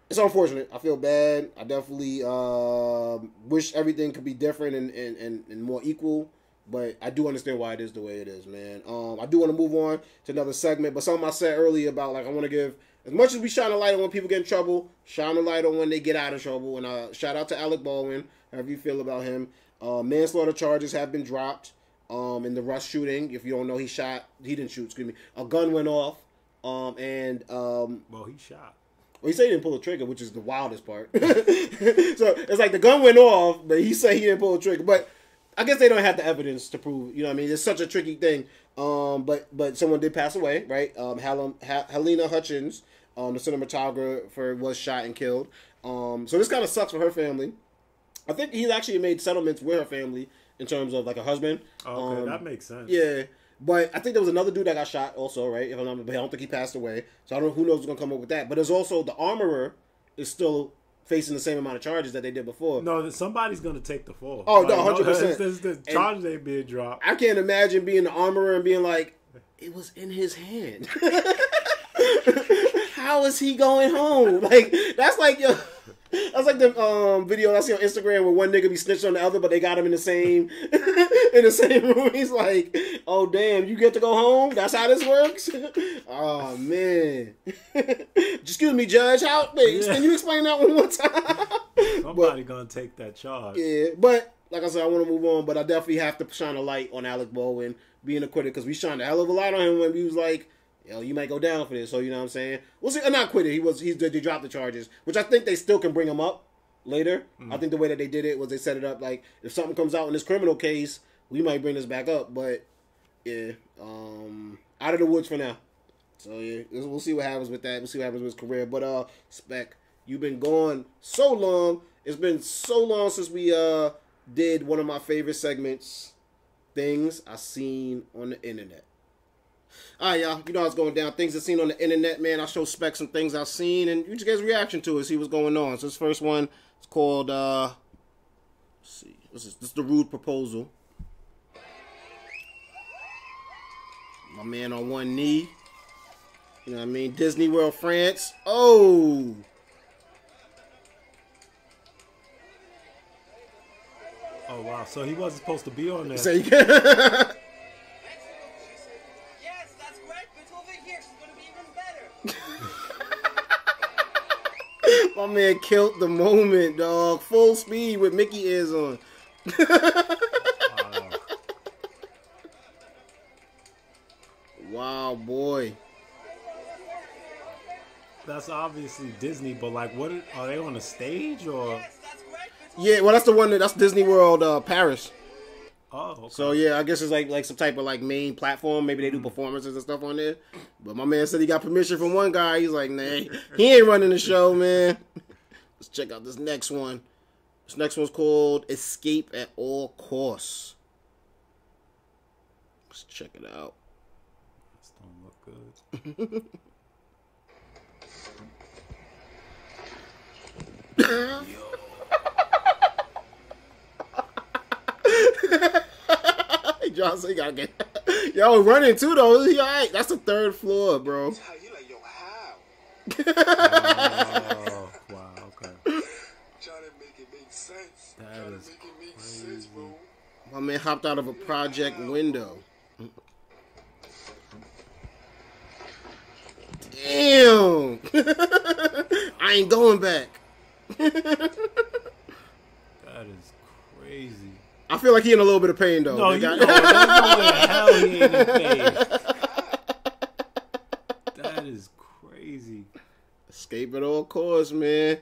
it's unfortunate. I feel bad. I definitely wish everything could be different and more equal. But I do understand why it is the way it is, man. I do want to move on to another segment, but something I said earlier about, like, I want to give, as much as we shine a light on when people get in trouble, shine a light on when they get out of trouble. And shout out to Alec Baldwin, however you feel about him. Manslaughter charges have been dropped in the Rush shooting. If you don't know, he didn't shoot, excuse me. A gun went off Well, he shot. Well, he said he didn't pull the trigger, which is the wildest part. So it's like the gun went off, but he said he didn't pull the trigger. But I guess they don't have the evidence to prove. You know what I mean? It's such a tricky thing. But someone did pass away, right? Helena Hutchins, the cinematographer, was shot and killed. So this kind of sucks for her family. I think he's actually made settlements with her family in terms of like a husband. Okay, that makes sense. Yeah. But I think there was another dude that got shot also, right? If I'm not, but I don't think he passed away. So I don't know who knows what's going to come up with that. But there's also the armorer is still facing the same amount of charges that they did before. No, somebody's going to take the fall. Oh, no, 100%. The charges ain't being dropped. I can't imagine being the armorer and being like, it was in his hand. How is he going home? Like, that's like, yo... That's like the video I see on Instagram where one nigga be snitching on the other, but they got him in the same room. He's like, "Oh damn, you get to go home? That's how this works." Oh man. Excuse me, Judge. Can you explain that one more time? Somebody gonna take that charge. Yeah, but like I said, I want to move on, but I definitely have to shine a light on Alec Baldwin being acquitted because we shined a hell of a light on him when we was like, yo, you might go down for this, so you know what I'm saying? We'll see. Not quitted. They dropped the charges, which I think they still can bring him up later. I think the way that they did it was they set it up like if something comes out in this criminal case, we might bring this back up. But yeah, out of the woods for now. So yeah, we'll see what happens with that. We'll see what happens with his career. But SPEC, you've been gone so long. It's been so long since we did one of my favorite segments, things I seen on the internet. All right, y'all. You know what's going down. Things I've seen on the internet, man. I'll show SPEC some things I've seen, and you just get his reaction to it, see what's going on. So this first one is called, let's see. What's this? This is The Rude Proposal. My man on one knee. You know what I mean? Disney World, France. Oh! Oh, wow. So he wasn't supposed to be on there. So you can... My man killed the moment, dog. Full speed with Mickey ears on. Wow, boy. That's obviously Disney, but like, what are they on the stage or? Yeah, well, that's the one that's Disney World, Paris. Oh, okay. So yeah, I guess it's like some type of like main platform. Maybe they do performances and stuff on there. But my man said he got permission from one guy. He's like, nah, he ain't running the show, man. Let's check out this next one. This next one's called Escape at All Costs. Let's check it out. This don't look good. John said, "Gotta get yo running too though. He all right? That's the third floor, bro." You like, yo, how? Oh, wow, okay. Trying to make it make sense. That is crazy. My man hopped out of a project window. Damn! I ain't going back. That is crazy. I feel like he in a little bit of pain though. No, there's no way in hell he ain't in pain. That is crazy. Escape at all costs, man.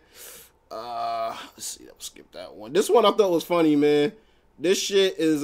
Let's see. I'll skip that one. This one I thought was funny, man. This shit is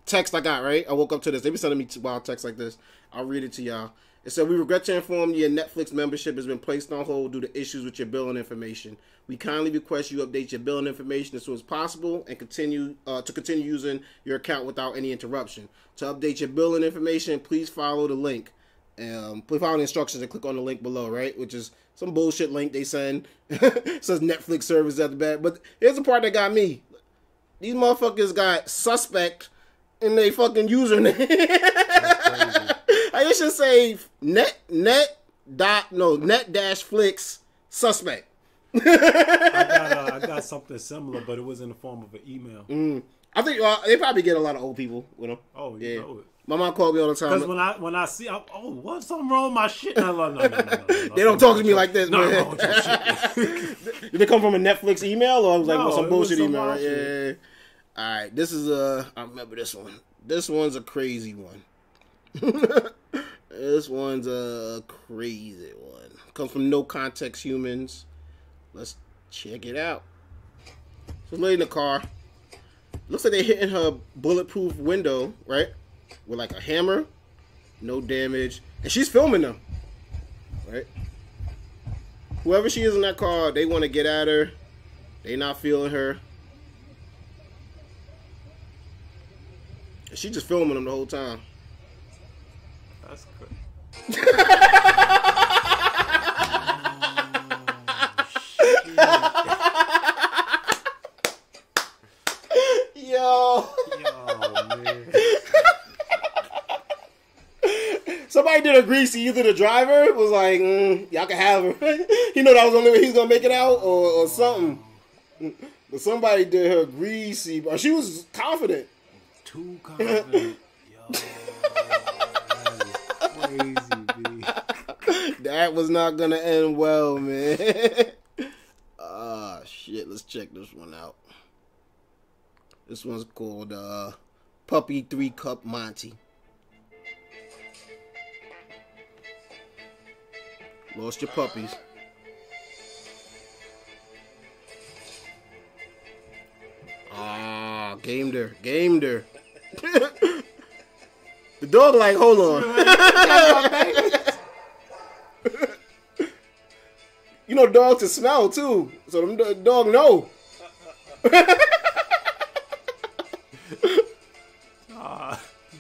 text I got, right? I woke up to this. They be sending me wild texts like this. I'll read it to y'all. It said, "We regret to inform you your Netflix membership has been placed on hold due to issues with your billing information. We kindly request you update your billing information as soon as possible and continue using your account without any interruption. To update your billing information, please follow the link. Please follow the instructions and click on the link below," right? Which is some bullshit link they send. It says Netflix service at the back. But here's the part that got me. These motherfuckers got suspect in their fucking username. I should say net-flicks suspect. I got something similar, but it was in the form of an email. I think they probably get a lot of old people with them. Oh, you know it. My mom called me all the time. Because when I see, what's something wrong with my shit? No. They don't talk to me like this. No, man. Did they come from a Netflix email or was like some bullshit email? Right? Yeah. All right, this is I remember this one. This one's a crazy one. This one's a crazy one. Comes from No Context Humans. Let's check it out. So lady in the car. Looks like they're hitting her bulletproof window, right? With like a hammer. No damage. And she's filming them. Right? Whoever she is in that car, they want to get at her. They not feeling her. And she just filming them the whole time. That's good. Yo, man. Somebody did a greasy. Either the driver was like, y'all can have her. He know that was the only way he's gonna make it out, or something. But somebody did her greasy. But she was confident. Too confident. Yo, crazy, B. That was not gonna end well, man. Ah, shit. Let's check this one out. This one's called Puppy 3-Cup Monty. Lost your puppies. Ah, gamed her. The dog like, hold on. You know dogs can smell too. So the dog know.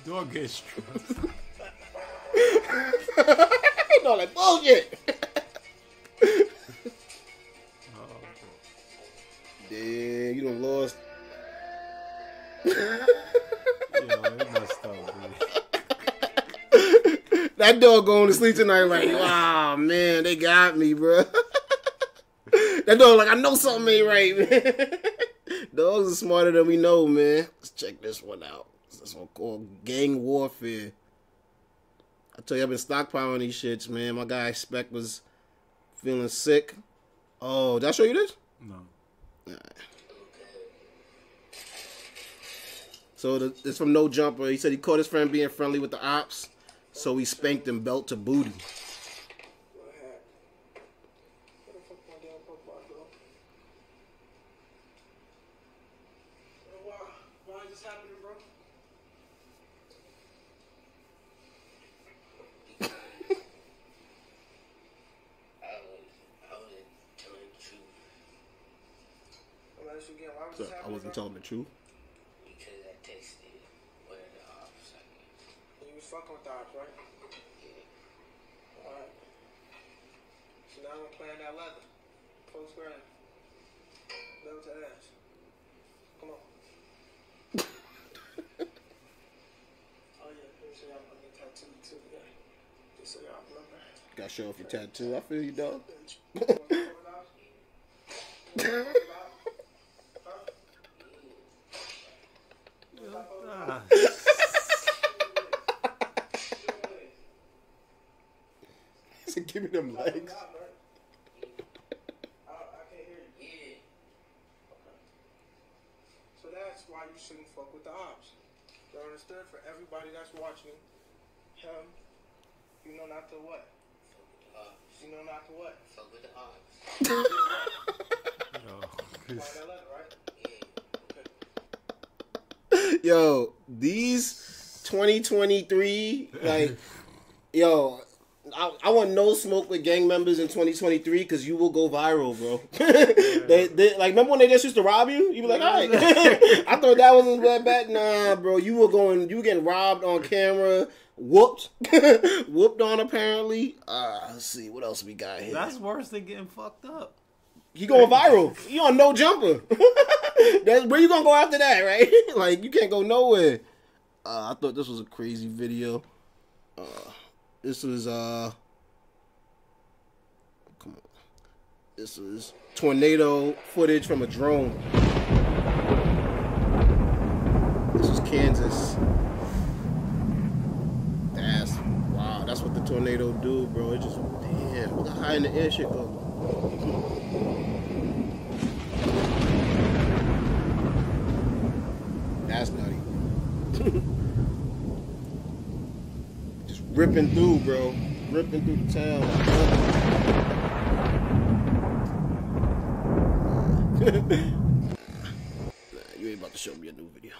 Dog gets stressed. No, like bullshit. Damn, you done lost. Yo, it messed up, dude. That dog going to sleep tonight like, wow, man, they got me, bro. That dog like, I know something ain't right, man. Dogs are smarter than we know, man. Let's check this one out. This one called Gang Warfare. I tell you, I've been stockpiling these shits, man. My guy SPEC was feeling sick. Oh, did I show you this? No. All right. So it's from No Jumper. He said he caught his friend being friendly with the ops, so he spanked him belt to booty. So I wasn't telling the truth. Because I texted one of the ops. You was fucking with the ops, right? Yeah. Alright. So now I'm playing that leather. Post grab. Level to ass. Come on. Oh yeah, let me show y'all my tattoo too, yeah. Just so y'all remember. Gotta show off your tattoo. I feel you, dog. Give me them legs. I can't hear you. Yeah. Okay. So that's why you shouldn't fuck with the ops. You understood? For everybody that's watching him, you know not to what? Fuck with the ops. You know not to what? Fuck with the ops. Find that letter, right? Yeah. Okay. Yo, these 2023, like, yo, I want no smoke with gang members in 2023 because you will go viral, bro. they like, remember when they just used to rob you? You be like, all right. I thought that was that bad. Nah, bro, you were getting robbed on camera, whooped on apparently. Let's see what else we got here. That's worse than getting fucked up. You going viral? You on No Jumper? That's where you gonna go after that, right? Like you can't go nowhere. I thought this was a crazy video. This was come on. This was tornado footage from a drone. This was Kansas. Wow, that's what the tornado do, bro. It just damn, look how high in the air shit go. That's nutty. Just ripping through, bro. Ripping through the town. Nah, you ain't about to show me a new video.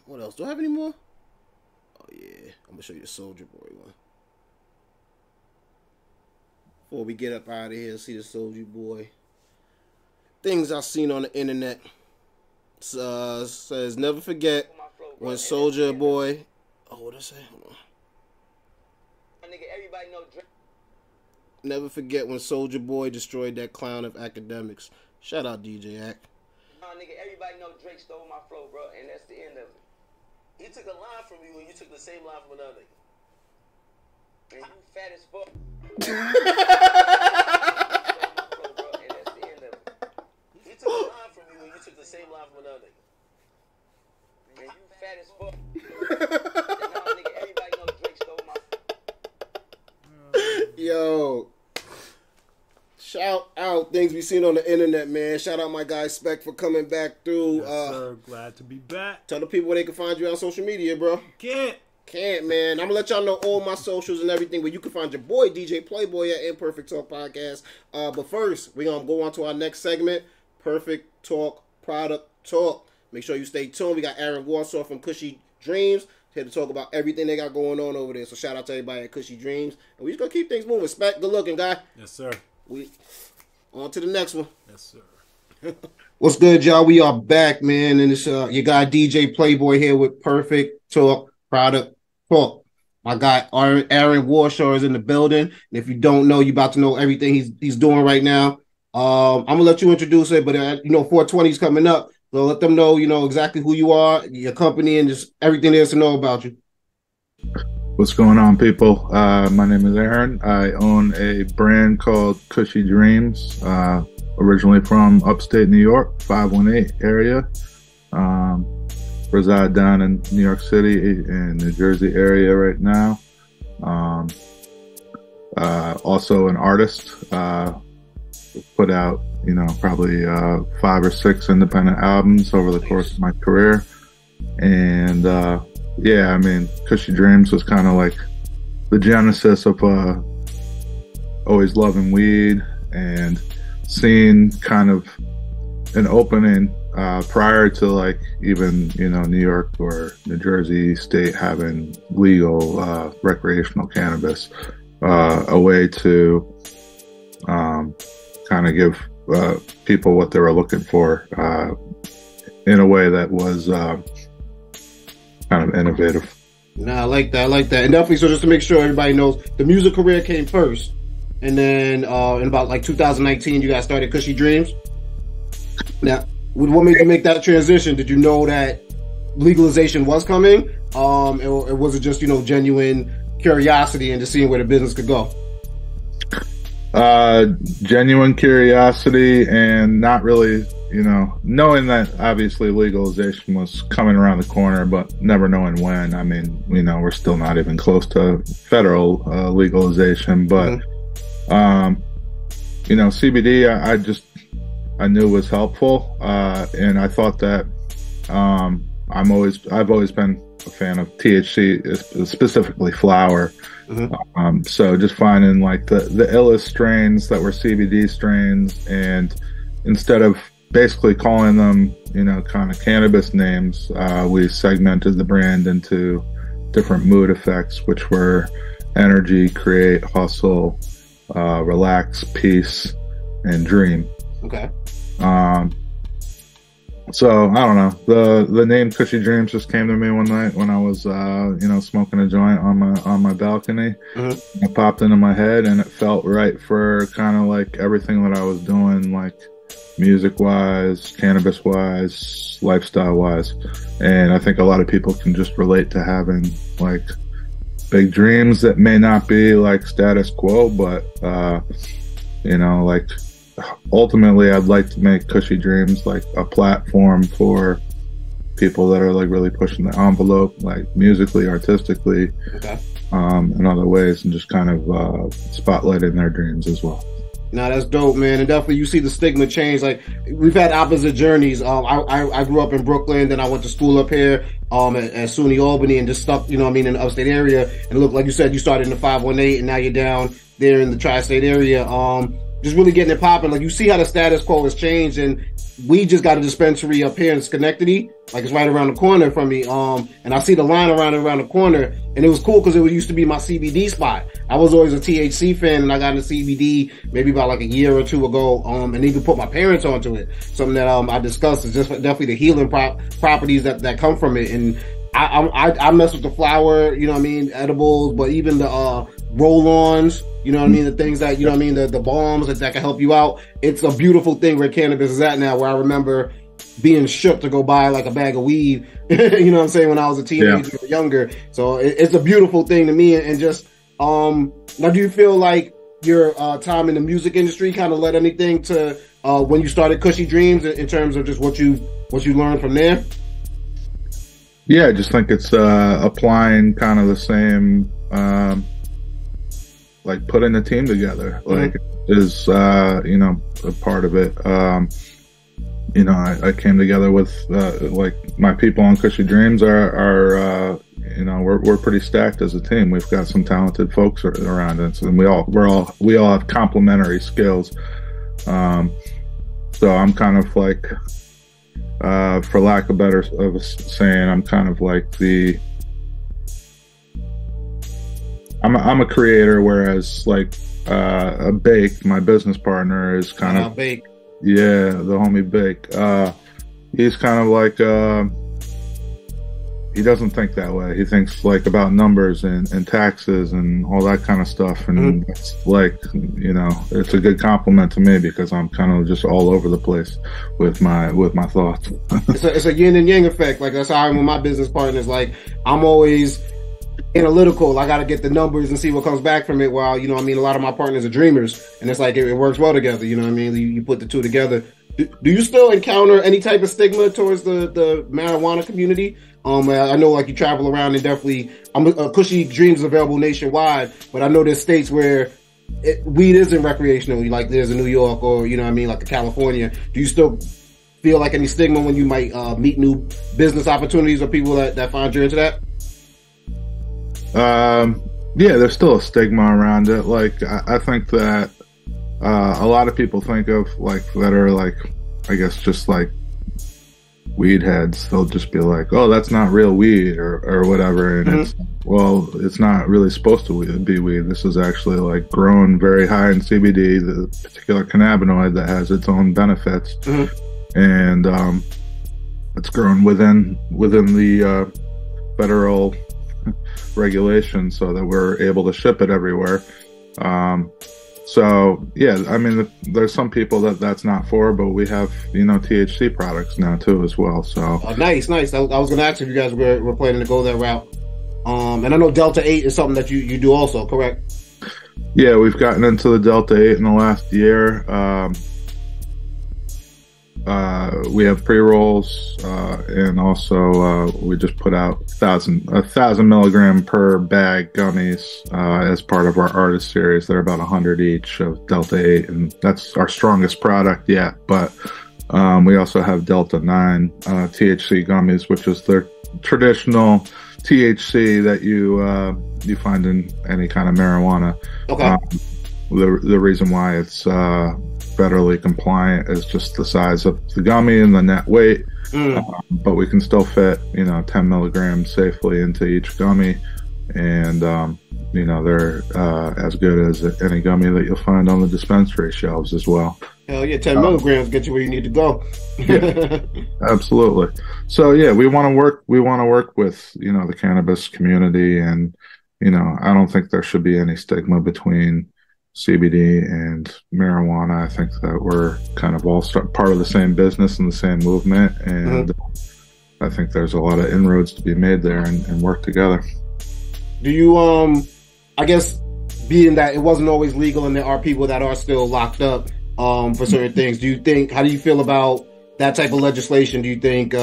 What else? Do I have any more? Oh yeah, I'm gonna show you the Soulja Boy one. Before we get up out of here, see the Soulja Boy. Things I've seen on the internet. Says never forget when Soulja Boy. Oh, what did I say? Hold on. Everybody know Drake. Never forget when Soulja Boy destroyed that clown of academics. Shout out DJ Ack. Nigga, everybody know Drake stole my flow, bro, and that's the end of it. He took a line from you and you took the same line from another nigga. And you fat as fuck. And that's the end of it. He took a line from you and you took the same line from another nigga. And you fat as fuck. And now, nigga, everybody know Drake stole my flow. Yo. Shout out things we seen on the internet, man. Shout out my guy SPEC for coming back through. Yes, sir. Glad to be back. Tell the people where they can find you on social media, bro. Can't, man. I'm gonna let y'all know all my socials and everything, but you can find your boy DJ Playboy at Imperfect Talk Podcast. But first, we're gonna go on to our next segment, Perfect Talk Product Talk. Make sure you stay tuned. We got Aaron Warshaw from Kushy Dreams here to talk about everything they got going on over there. So shout out to everybody at Kushy Dreams. And we just gonna keep things moving. SPEC, good looking, guy. Yes, sir. We on to the next one. Yes, sir. What's good, y'all? We are back, man, and it's your guy DJ Playboy here with Perfect Talk Product Talk. My guy Aaron Warshaw is in the building, and if you don't know, you about to know everything he's doing right now. I'm gonna let you introduce it, but 420 is coming up, so let them know exactly who you are, your company, and just everything there is to know about you. What's going on, people? My name is Aaron. I own a brand called Kushy Dreams, originally from upstate New York, 518 area. Reside down in New York City and New Jersey area right now. Also an artist. Put out, probably 5 or 6 independent albums over the course of my career. And yeah, I mean, Kushy Dreams was kind of like the genesis of always loving weed and seeing kind of an opening prior to like even New York or New Jersey state having legal recreational cannabis, a way to kind of give people what they were looking for in a way that was kind of innovative. Nah, I like that. And definitely, so just to make sure everybody knows, the music career came first. And then in about like 2019, you guys started Kushy Dreams. Now, what made you make that transition? Did you know that legalization was coming? Or was it just, genuine curiosity into seeing where the business could go? Genuine curiosity and not really, knowing that obviously legalization was coming around the corner, but never knowing when. I mean, we're still not even close to federal legalization, but, CBD, I knew was helpful. And I thought that, I've always been a fan of THC, specifically flower. Mm-hmm. So just finding like the illest strains that were CBD strains, and instead of basically calling them, kind of cannabis names, we segmented the brand into different mood effects, which were energy, create, hustle, relax, peace, and dream. Okay. So I don't know. The name Kushy Dreams just came to me one night when I was, smoking a joint on my balcony. Mm-hmm. It popped into my head, and it felt right for kind of like everything that I was doing, like music wise, cannabis wise, lifestyle wise. And I think a lot of people can just relate to having like big dreams that may not be like status quo, but like. Ultimately, I'd like to make Kushy Dreams like a platform for people that are like really pushing the envelope, like musically, artistically, in other ways, and just kind of spotlighting their dreams as well. Nah, that's dope, man. And definitely you see the stigma change. Like, we've had opposite journeys. I grew up in Brooklyn, then I went to school up here, at SUNY Albany, and just stuck, you know what I mean, in the upstate area. And look, like you said, you started in the 518 and now you're down there in the tri-state area. Just really getting it popping. Like, you see how the status quo has changed, and we just got a dispensary up here in Schenectady. Like, it's right around the corner from me. And I see the line around the corner, and it was cool because it used to be my CBD spot. I was always a THC fan, and I got into CBD maybe about like a year or two ago. And even put my parents onto it. Something that, I discussed is just definitely the healing properties that come from it. And I mess with the flower, you know what I mean, edibles, but even the, roll-ons, you know what I mean, the things that, you know what I mean, the balms that can help you out. It's a beautiful thing where cannabis is at now, where I remember being shook to go buy like a bag of weed, you know what I'm saying, when I was a teenager or younger. So it's a beautiful thing to me. And just, now do you feel like your, time in the music industry kind of led anything to, when you started Kushy Dreams in terms of just what you learned from there? Yeah, I just think it's, applying kind of the same, like putting a team together, like is, you know, a part of it. You know, I came together with, like my people on Kushy Dreams are, you know, we're pretty stacked as a team. We've got some talented folks around us, and we all have complementary skills. So I'm kind of like, for lack of better of saying, I'm kind of like I'm a creator, whereas like a Bake, my business partner, is kind of Bake. Yeah, the homie Bake. He's kind of like he doesn't think that way. He thinks like about numbers and taxes and all that kind of stuff. And it's like, you know, it's a good compliment to me because I'm kind of just all over the place with my thoughts. It's a yin and yang effect. Like, that's how I'm with my business partners. Like, I'm always analytical. I got to get the numbers and see what comes back from it. While, you know what I mean, a lot of my partners are dreamers, and it's like it works well together. You know what I mean? You put the two together. Do you still encounter any type of stigma towards the marijuana community? I know, like, you travel around, and definitely, Kushy Dreams is available nationwide, but I know there's states where weed isn't recreational. Like, there's a New York, or, you know what I mean, like a California. Do you still feel like any stigma when you might meet new business opportunities or people that find you into that? Yeah, there's still a stigma around it. Like, I think that a lot of people think of, like, that are like, I guess, just like weed heads. They'll just be like, oh, that's not real weed or whatever. And it's not really supposed to be weed. This is actually like grown very high in CBD, the particular cannabinoid that has its own benefits. And it's grown within the federal regulation, so that we're able to ship it everywhere. So yeah, I mean, there's some people that's not for, but we have, you know, THC products now too as well. So nice. I was gonna ask if you guys were planning to go that route. And I know Delta 8 is something that you do also, correct? Yeah, we've gotten into the Delta 8 in the last year. We have pre-rolls, and also we just put out 1,000 milligram per bag gummies as part of our artist series. They're about 100 each of Delta 8, and that's our strongest product yet. But we also have Delta 9 THC gummies, which is the traditional THC that you find in any kind of marijuana. Okay. The reason why it's federally compliant is just the size of the gummy and the net weight. But we can still fit, you know, 10 milligrams safely into each gummy, and you know, they're as good as any gummy that you'll find on the dispensary shelves as well. Hell yeah, 10 milligrams get you where you need to go. Yeah, absolutely. So yeah, we want to work with, you know, the cannabis community, and, you know, I don't think there should be any stigma between CBD and marijuana. I think that we're kind of all part of the same business and the same movement, and I think there's a lot of inroads to be made there and work together. Do you, I guess, being that it wasn't always legal and there are people that are still locked up for certain things, how do you feel about that type of legislation? Do you think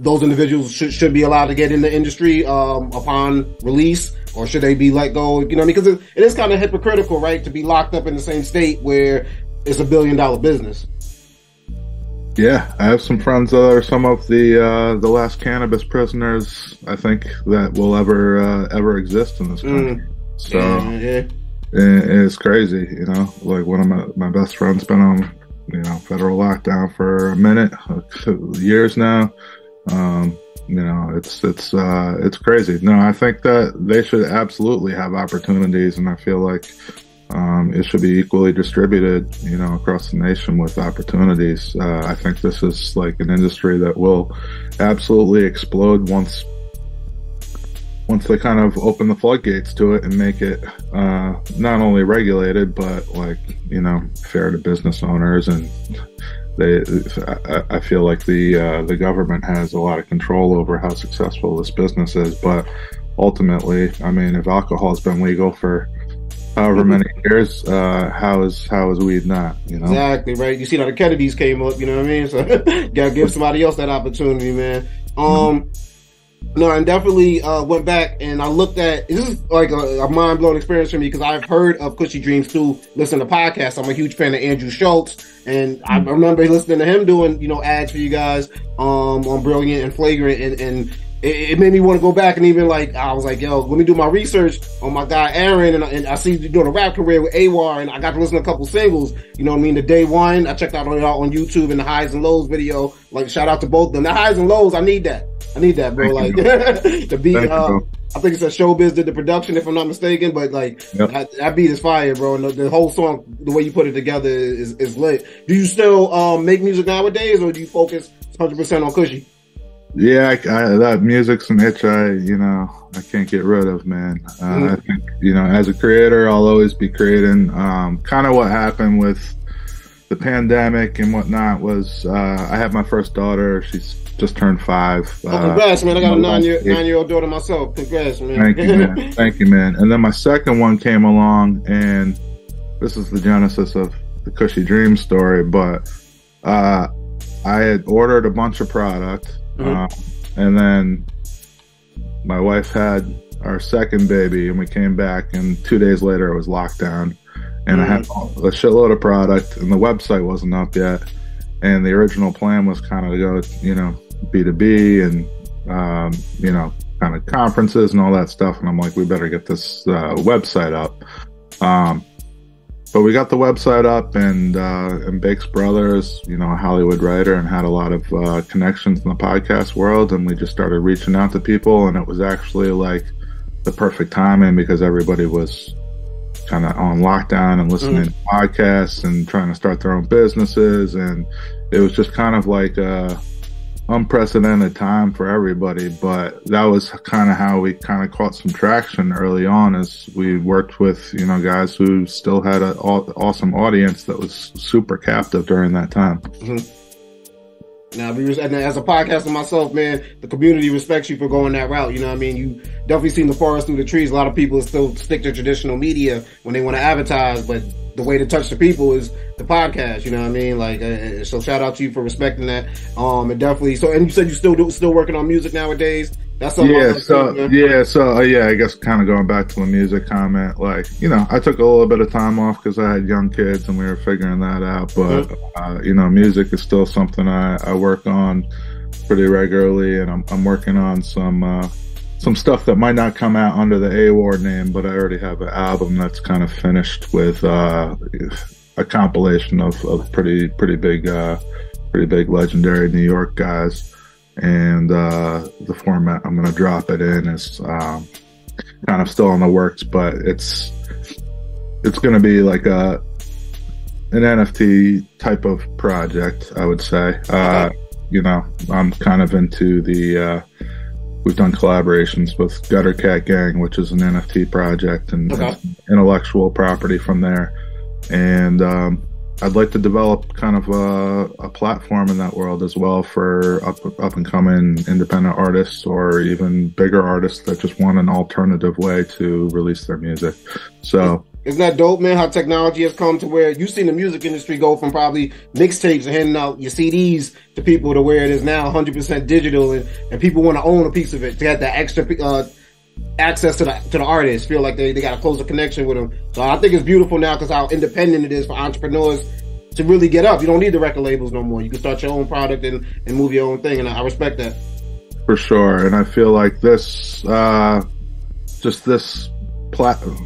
those individuals should be allowed to get in the industry upon release, or should they be let go? You know, because it is kind of hypocritical, right, to be locked up in the same state where it's $1 billion business. Yeah, I have some friends that are some of the last cannabis prisoners I think that will ever exist in this country. So yeah. it's crazy, you know. Like one of my best friends been on, you know, federal lockdown for a minute, years now. You know, it's crazy. No, I think that they should absolutely have opportunities, and I feel like it should be equally distributed, you know, across the nation with opportunities. I think this is like an industry that will absolutely explode once they kind of open the floodgates to it and make it not only regulated, but like, you know, fair to business owners. And I feel like the government has a lot of control over how successful this business is. But ultimately, I mean, if alcohol has been legal for however many years, how is weed not, you know? Exactly, right? You see how the Kennedys came up, you know what I mean? So gotta give somebody else that opportunity, man. No, and definitely went back and I looked at, this is like a mind-blowing experience for me because I've heard of Kushy Dreams too, listen to podcasts. I'm a huge fan of Andrew Schultz, and I remember listening to him doing, you know, ads for you guys on Brilliant and Flagrant, and it made me want to go back and even like, I was like, yo, let me do my research on my guy Aaron, and I see you doing a rap career with AWAR, and I got to listen to a couple singles, you know what I mean? The Day One, I checked out on YouTube, and the Highs and Lows video, like shout out to both of them. The Highs and Lows, I need that, bro. Like the beat, I think it's a Showbiz did the production, if I'm not mistaken, but like that beat is fire, bro. And the whole song, the way you put it together is lit. Do you still make music nowadays, or do you focus 100% on Kushy? Yeah, that music's an itch I can't get rid of, man. I think, you know, as a creator, I'll always be creating. Kind of what happened with the pandemic and whatnot was, I have my first daughter. She's just turned 5. Oh, congrats, man. I got a 9-year-old daughter myself. Congrats, man. Thank you, man. Thank you, man. And then my second one came along, and this is the genesis of the Kushy Dreams story, but I had ordered a bunch of product. And then my wife had our second baby, and we came back, and 2 days later it was lockdown, and I had a shitload of product, and the website wasn't up yet, and the original plan was kind of to go, you know, B2B and you know, kind of conferences and all that stuff, and I'm like, we better get this website up. But we got the website up, and Bake's brothers, you know, a Hollywood writer, and had a lot of connections in the podcast world, and we just started reaching out to people, and it was actually like the perfect timing because everybody was kind of on lockdown and listening to podcasts and trying to start their own businesses, and it was just kind of like unprecedented time for everybody. But that was kind of how we kind of caught some traction early on, as we worked with, you know, guys who still had an awesome audience that was super captive during that time. Now, as a podcaster myself, man, the community respects you for going that route. You know what I mean? You definitely seen the forest through the trees. A lot of people still stick to traditional media when they want to advertise, but the way to touch the people is the podcast. You know what I mean? Like, so shout out to you for respecting that. And definitely. So, and you said you still working on music nowadays. That's something. Yeah. I guess kind of going back to the music comment, like, you know, I took a little bit of time off because I had young kids and we were figuring that out. But you know, music is still something I work on pretty regularly, and I'm working on some stuff that might not come out under the A-Award name, but I already have an album that's kind of finished with a compilation of pretty big legendary New York guys. And the format I'm going to drop it in is kind of still in the works, but it's going to be like an NFT type of project, I would say. You know, I'm kind of into we've done collaborations with Gutter Cat Gang, which is an NFT project and intellectual property from there. And I'd like to develop kind of a platform in that world as well for up and coming independent artists or even bigger artists that just want an alternative way to release their music. So isn't that dope, man? How technology has come to where you've seen the music industry go from probably mixtapes and handing out your CDs to people to where it is now 100% digital, and people want to own a piece of it to get that extra access to the artist, feel like they got a closer connection with them. So I think it's beautiful now because how independent it is for entrepreneurs to really get up. You don't need the record labels no more. You can start your own product and move your own thing, and I respect that. For sure. And I feel like this, just this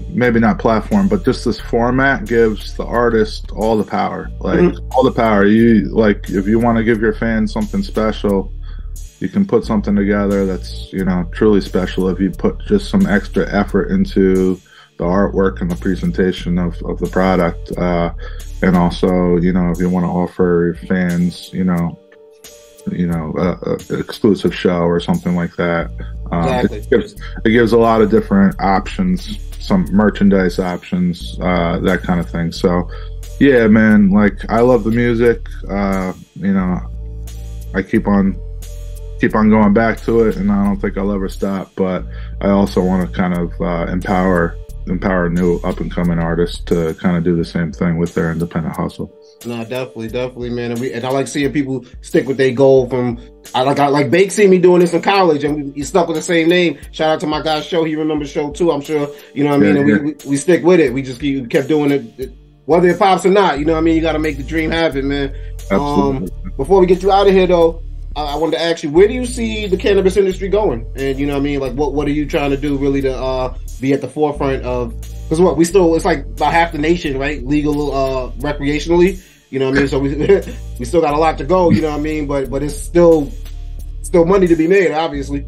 maybe not platform, but just this format gives the artist all the power. Like all the power. You like if you want to give your fans something special, you can put something together that's, you know, truly special if you put just some extra effort into the artwork and the presentation of the product. And also, you know, if you want to offer your fans, you know, exclusive show or something like that. Exactly. It gives a lot of different options, some merchandise options, that kind of thing. So yeah, man, like I love the music. You know, I keep on going back to it, and I don't think I'll ever stop, but I also want to kind of empower new up and coming artists to kind of do the same thing with their independent hustle. No, definitely, man. And I like seeing people stick with their goal from, I like Bake see me doing this in college and he stuck with the same name. Shout out to my guy Show. He remembers Show too, I'm sure. You know what I mean? Yeah, and we stick with it. We just kept doing it. Whether it pops or not, you know what I mean? You got to make the dream happen, man. Absolutely. Before we get you out of here though, I wanted to ask you, where do you see the cannabis industry going? And you know what I mean? Like what are you trying to do really to, be at the forefront of, because it's like about half the nation, right? Legal, recreationally. You know what I mean? So we still got a lot to go, you know what I mean? But it's still money to be made, obviously.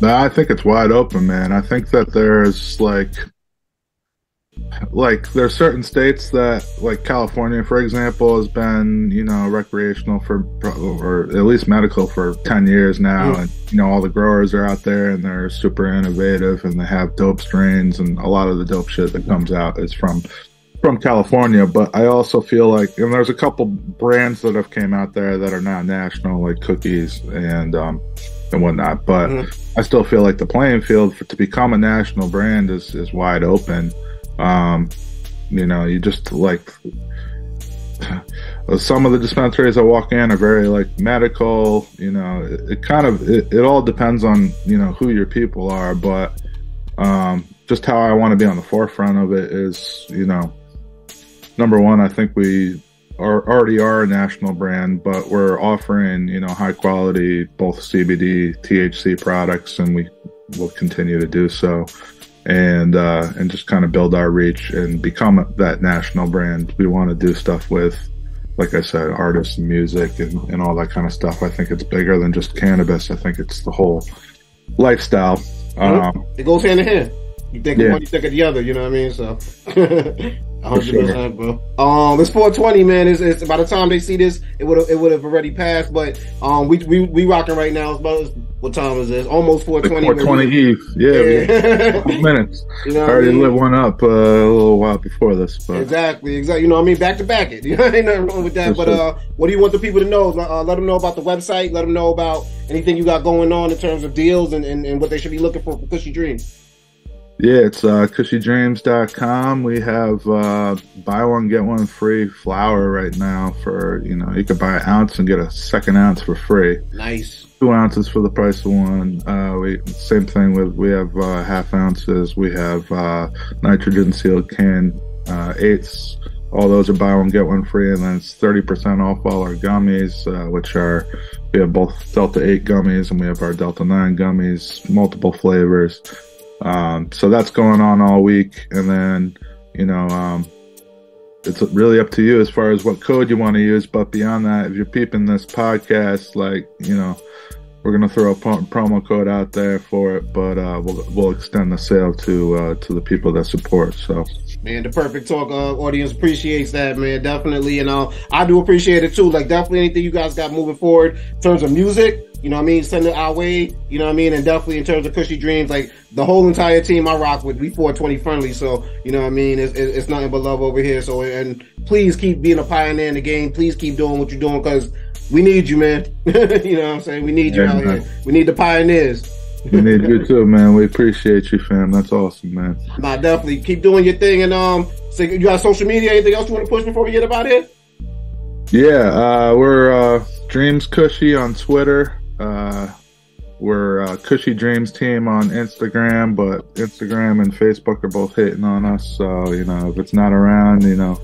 I think it's wide open, man. I think that there's like there's certain states that, like California, for example, has been, you know, recreational or at least medical for 10 years now. And, you know, all the growers are out there and they're super innovative and they have dope strains, and a lot of the dope shit that comes out is from California. But I also feel like, and there's a couple brands that have came out there that are now national, like cookies and whatnot. But I still feel like the playing field to become a national brand is wide open. You know, you just like some of the dispensaries I walk in are very like medical, you know, it all depends on, you know, who your people are. But, just how I want to be on the forefront of it is, you know, number one, I think we already are a national brand, but we're offering, you know, high quality, both CBD, THC products, and we will continue to do so. And just kind of build our reach and become that national brand. We want to do stuff with, like I said, artists and music and all that kind of stuff. I think it's bigger than just cannabis. I think it's the whole lifestyle. It goes hand in hand. You think of one, you think of the other, you know what I mean? So 100%, bro. It's 420, man. It's by the time they see this, it would have already passed. But we rocking right now. It's about, what time is this? Almost 420. 420 Eve. Yeah. Minutes. You know, I already lit one up a little while before this. But. Exactly. You know what I mean? Back to back it. You know, ain't nothing wrong with that. But what do you want the people to know? Let them know about the website. Let them know about anything you got going on in terms of deals and what they should be looking for Kushy Dreams. Yeah, it's kushydreams.com. We have buy one get one free flower right now for, you know, you could buy an ounce and get a second ounce for free. Nice. 2 ounces for the price of one. Same thing we have half ounces. We have nitrogen sealed can eighths. All those are buy one get one free, and then it's 30% off all our gummies, we have both Delta 8 gummies and we have our Delta 9 gummies, multiple flavors. So that's going on all week. And then, you know, it's really up to you as far as what code you want to use. But beyond that, if you're peeping this podcast, like, you know, we're going to throw a promo code out there for it, but, we'll extend the sale to the people that support. So, man, the Perfect Talk audience appreciates that, man, definitely. And I do appreciate it too. Like, definitely anything you guys got moving forward in terms of music, you know what I mean, send it our way, you know what I mean, and definitely in terms of Kushy Dreams, like the whole entire team I rock with, we 420 friendly, so you know what I mean, it's nothing but love over here. So, and please keep being a pioneer in the game. Please keep doing what you're doing, because we need you, man. You know what I'm saying? We need you out here. We need the pioneers. We need you too, man. We appreciate you, fam. That's awesome, man. Nah, definitely keep doing your thing. And so you got social media? Anything else you want to push before we get about here? Yeah, we're Dreams Kushy on Twitter. we're Kushy Dreams team on Instagram, but Instagram and Facebook are both hitting on us. So, you know, if it's not around, you know,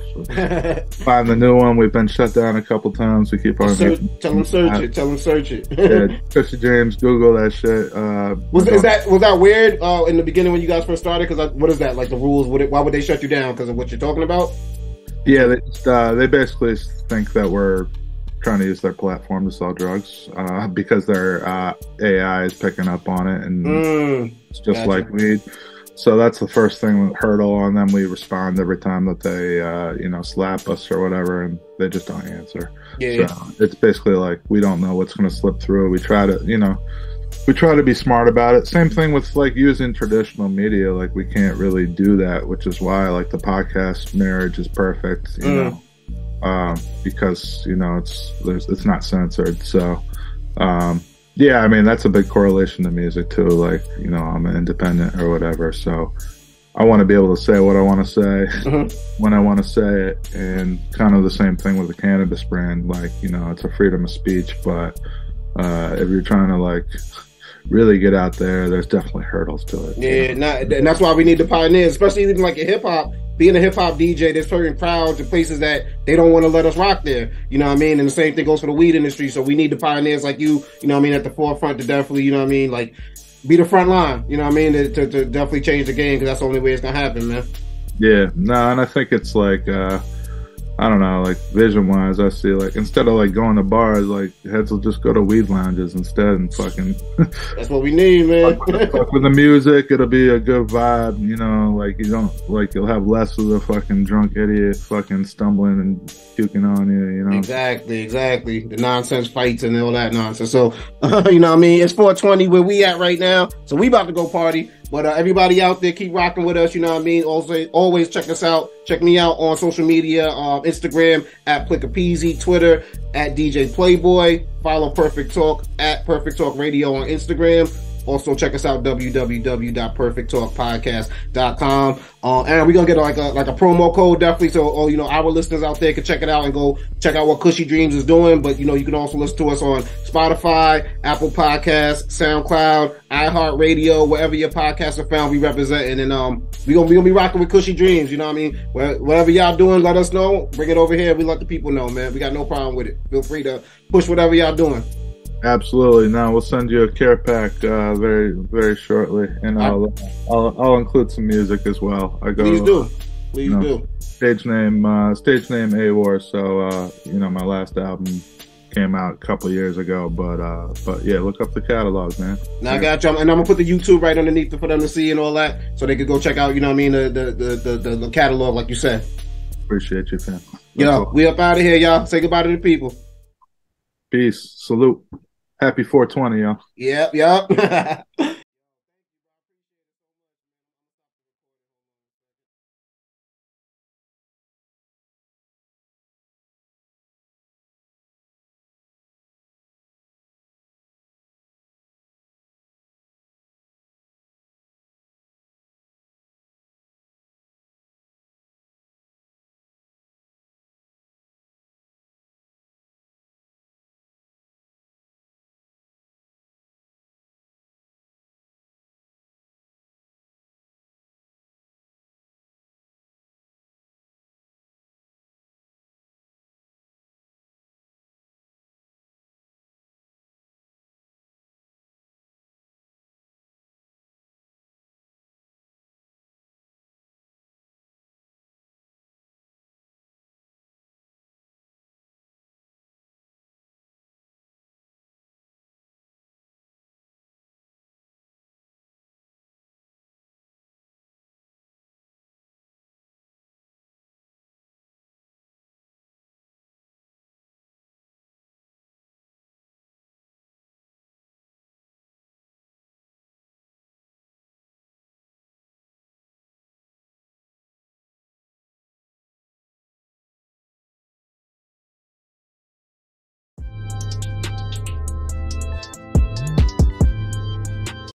find the new one. We've been shut down a couple times. We keep on tell them search it. Tell them search it. Yeah, Kushy Dreams, Google that shit. Was that weird in the beginning when you guys first started? Because what is that, like the rules? Why would they shut you down? Because of what you're talking about? Yeah, they basically think that we're trying to use their platform to sell drugs because their AI is picking up on it, and it's just gotcha. Like weed. So that's the first thing, hurdle on them. We respond every time that they you know, slap us or whatever, and they just don't answer. Yeah. So it's basically like we don't know what's going to slip through. We try to, you know, be smart about it. Same thing with like using traditional media. Like we can't really do that, which is why like the podcast marriage is perfect. You know. Because you know it's not censored, so yeah, I mean that's a big correlation to music too. Like, you know, I'm an independent or whatever, so I want to be able to say what I want to say when I want to say it, and kind of the same thing with the cannabis brand. Like, you know, it's a freedom of speech, but if you're trying to like really get out there, there's definitely hurdles to it. Yeah, and that's why we need the pioneers, especially even like in hip hop. Being a hip hop DJ, there's certain crowds and places that they don't want to let us rock there. You know what I mean? And the same thing goes for the weed industry. So we need the pioneers like you know what I mean, at the forefront to definitely, you know what I mean, like be the front line, you know what I mean, to definitely change the game, because that's the only way it's going to happen, man. Yeah, no, and I think it's like, I don't know, like vision wise, I see like instead of like going to bars, like heads will just go to weed lounges instead and fucking. That's what we need, man. Fuck with the music, it'll be a good vibe, you know. Like you don't like you'll have less of the fucking drunk idiot fucking stumbling and puking on you, you know. Exactly. The nonsense fights and all that nonsense. So you know what I mean. It's 4:20 where we at right now, so we about to go party. But everybody out there, keep rocking with us, you know what I mean? Also, always check us out. Check me out on social media, Instagram at PLICCAPLAYBOY, Twitter at DJPLICCAPLAYBOY. Follow Perfect Talk at Perfect Talk Radio on Instagram. Also, check us out, www.perfecttalkpodcast.com. And we're going to get like a promo code, definitely, so you know, our listeners out there can check it out and go check out what Kushy Dreams is doing. But, you know, you can also listen to us on Spotify, Apple Podcasts, SoundCloud, iHeartRadio, wherever your podcasts are found, we represent. And then we're gonna be rocking with Kushy Dreams, you know what I mean? Whatever y'all doing, let us know. Bring it over here. We let the people know, man. We got no problem with it. Feel free to push whatever y'all doing. Absolutely. Now we'll send you a care pack very, very shortly, and I'll include some music as well. Please do. Stage name A-War. So you know, my last album came out a couple years ago, but yeah, look up the catalog, man. Now I got you, and I'm gonna put the YouTube right underneath for them to see and all that, so they could go check out, you know what I mean, the catalog, like you said. Appreciate you, fam. Yo, we up out of here, y'all. Say goodbye to the people. Peace. Salute. Happy 420, y'all. Yep.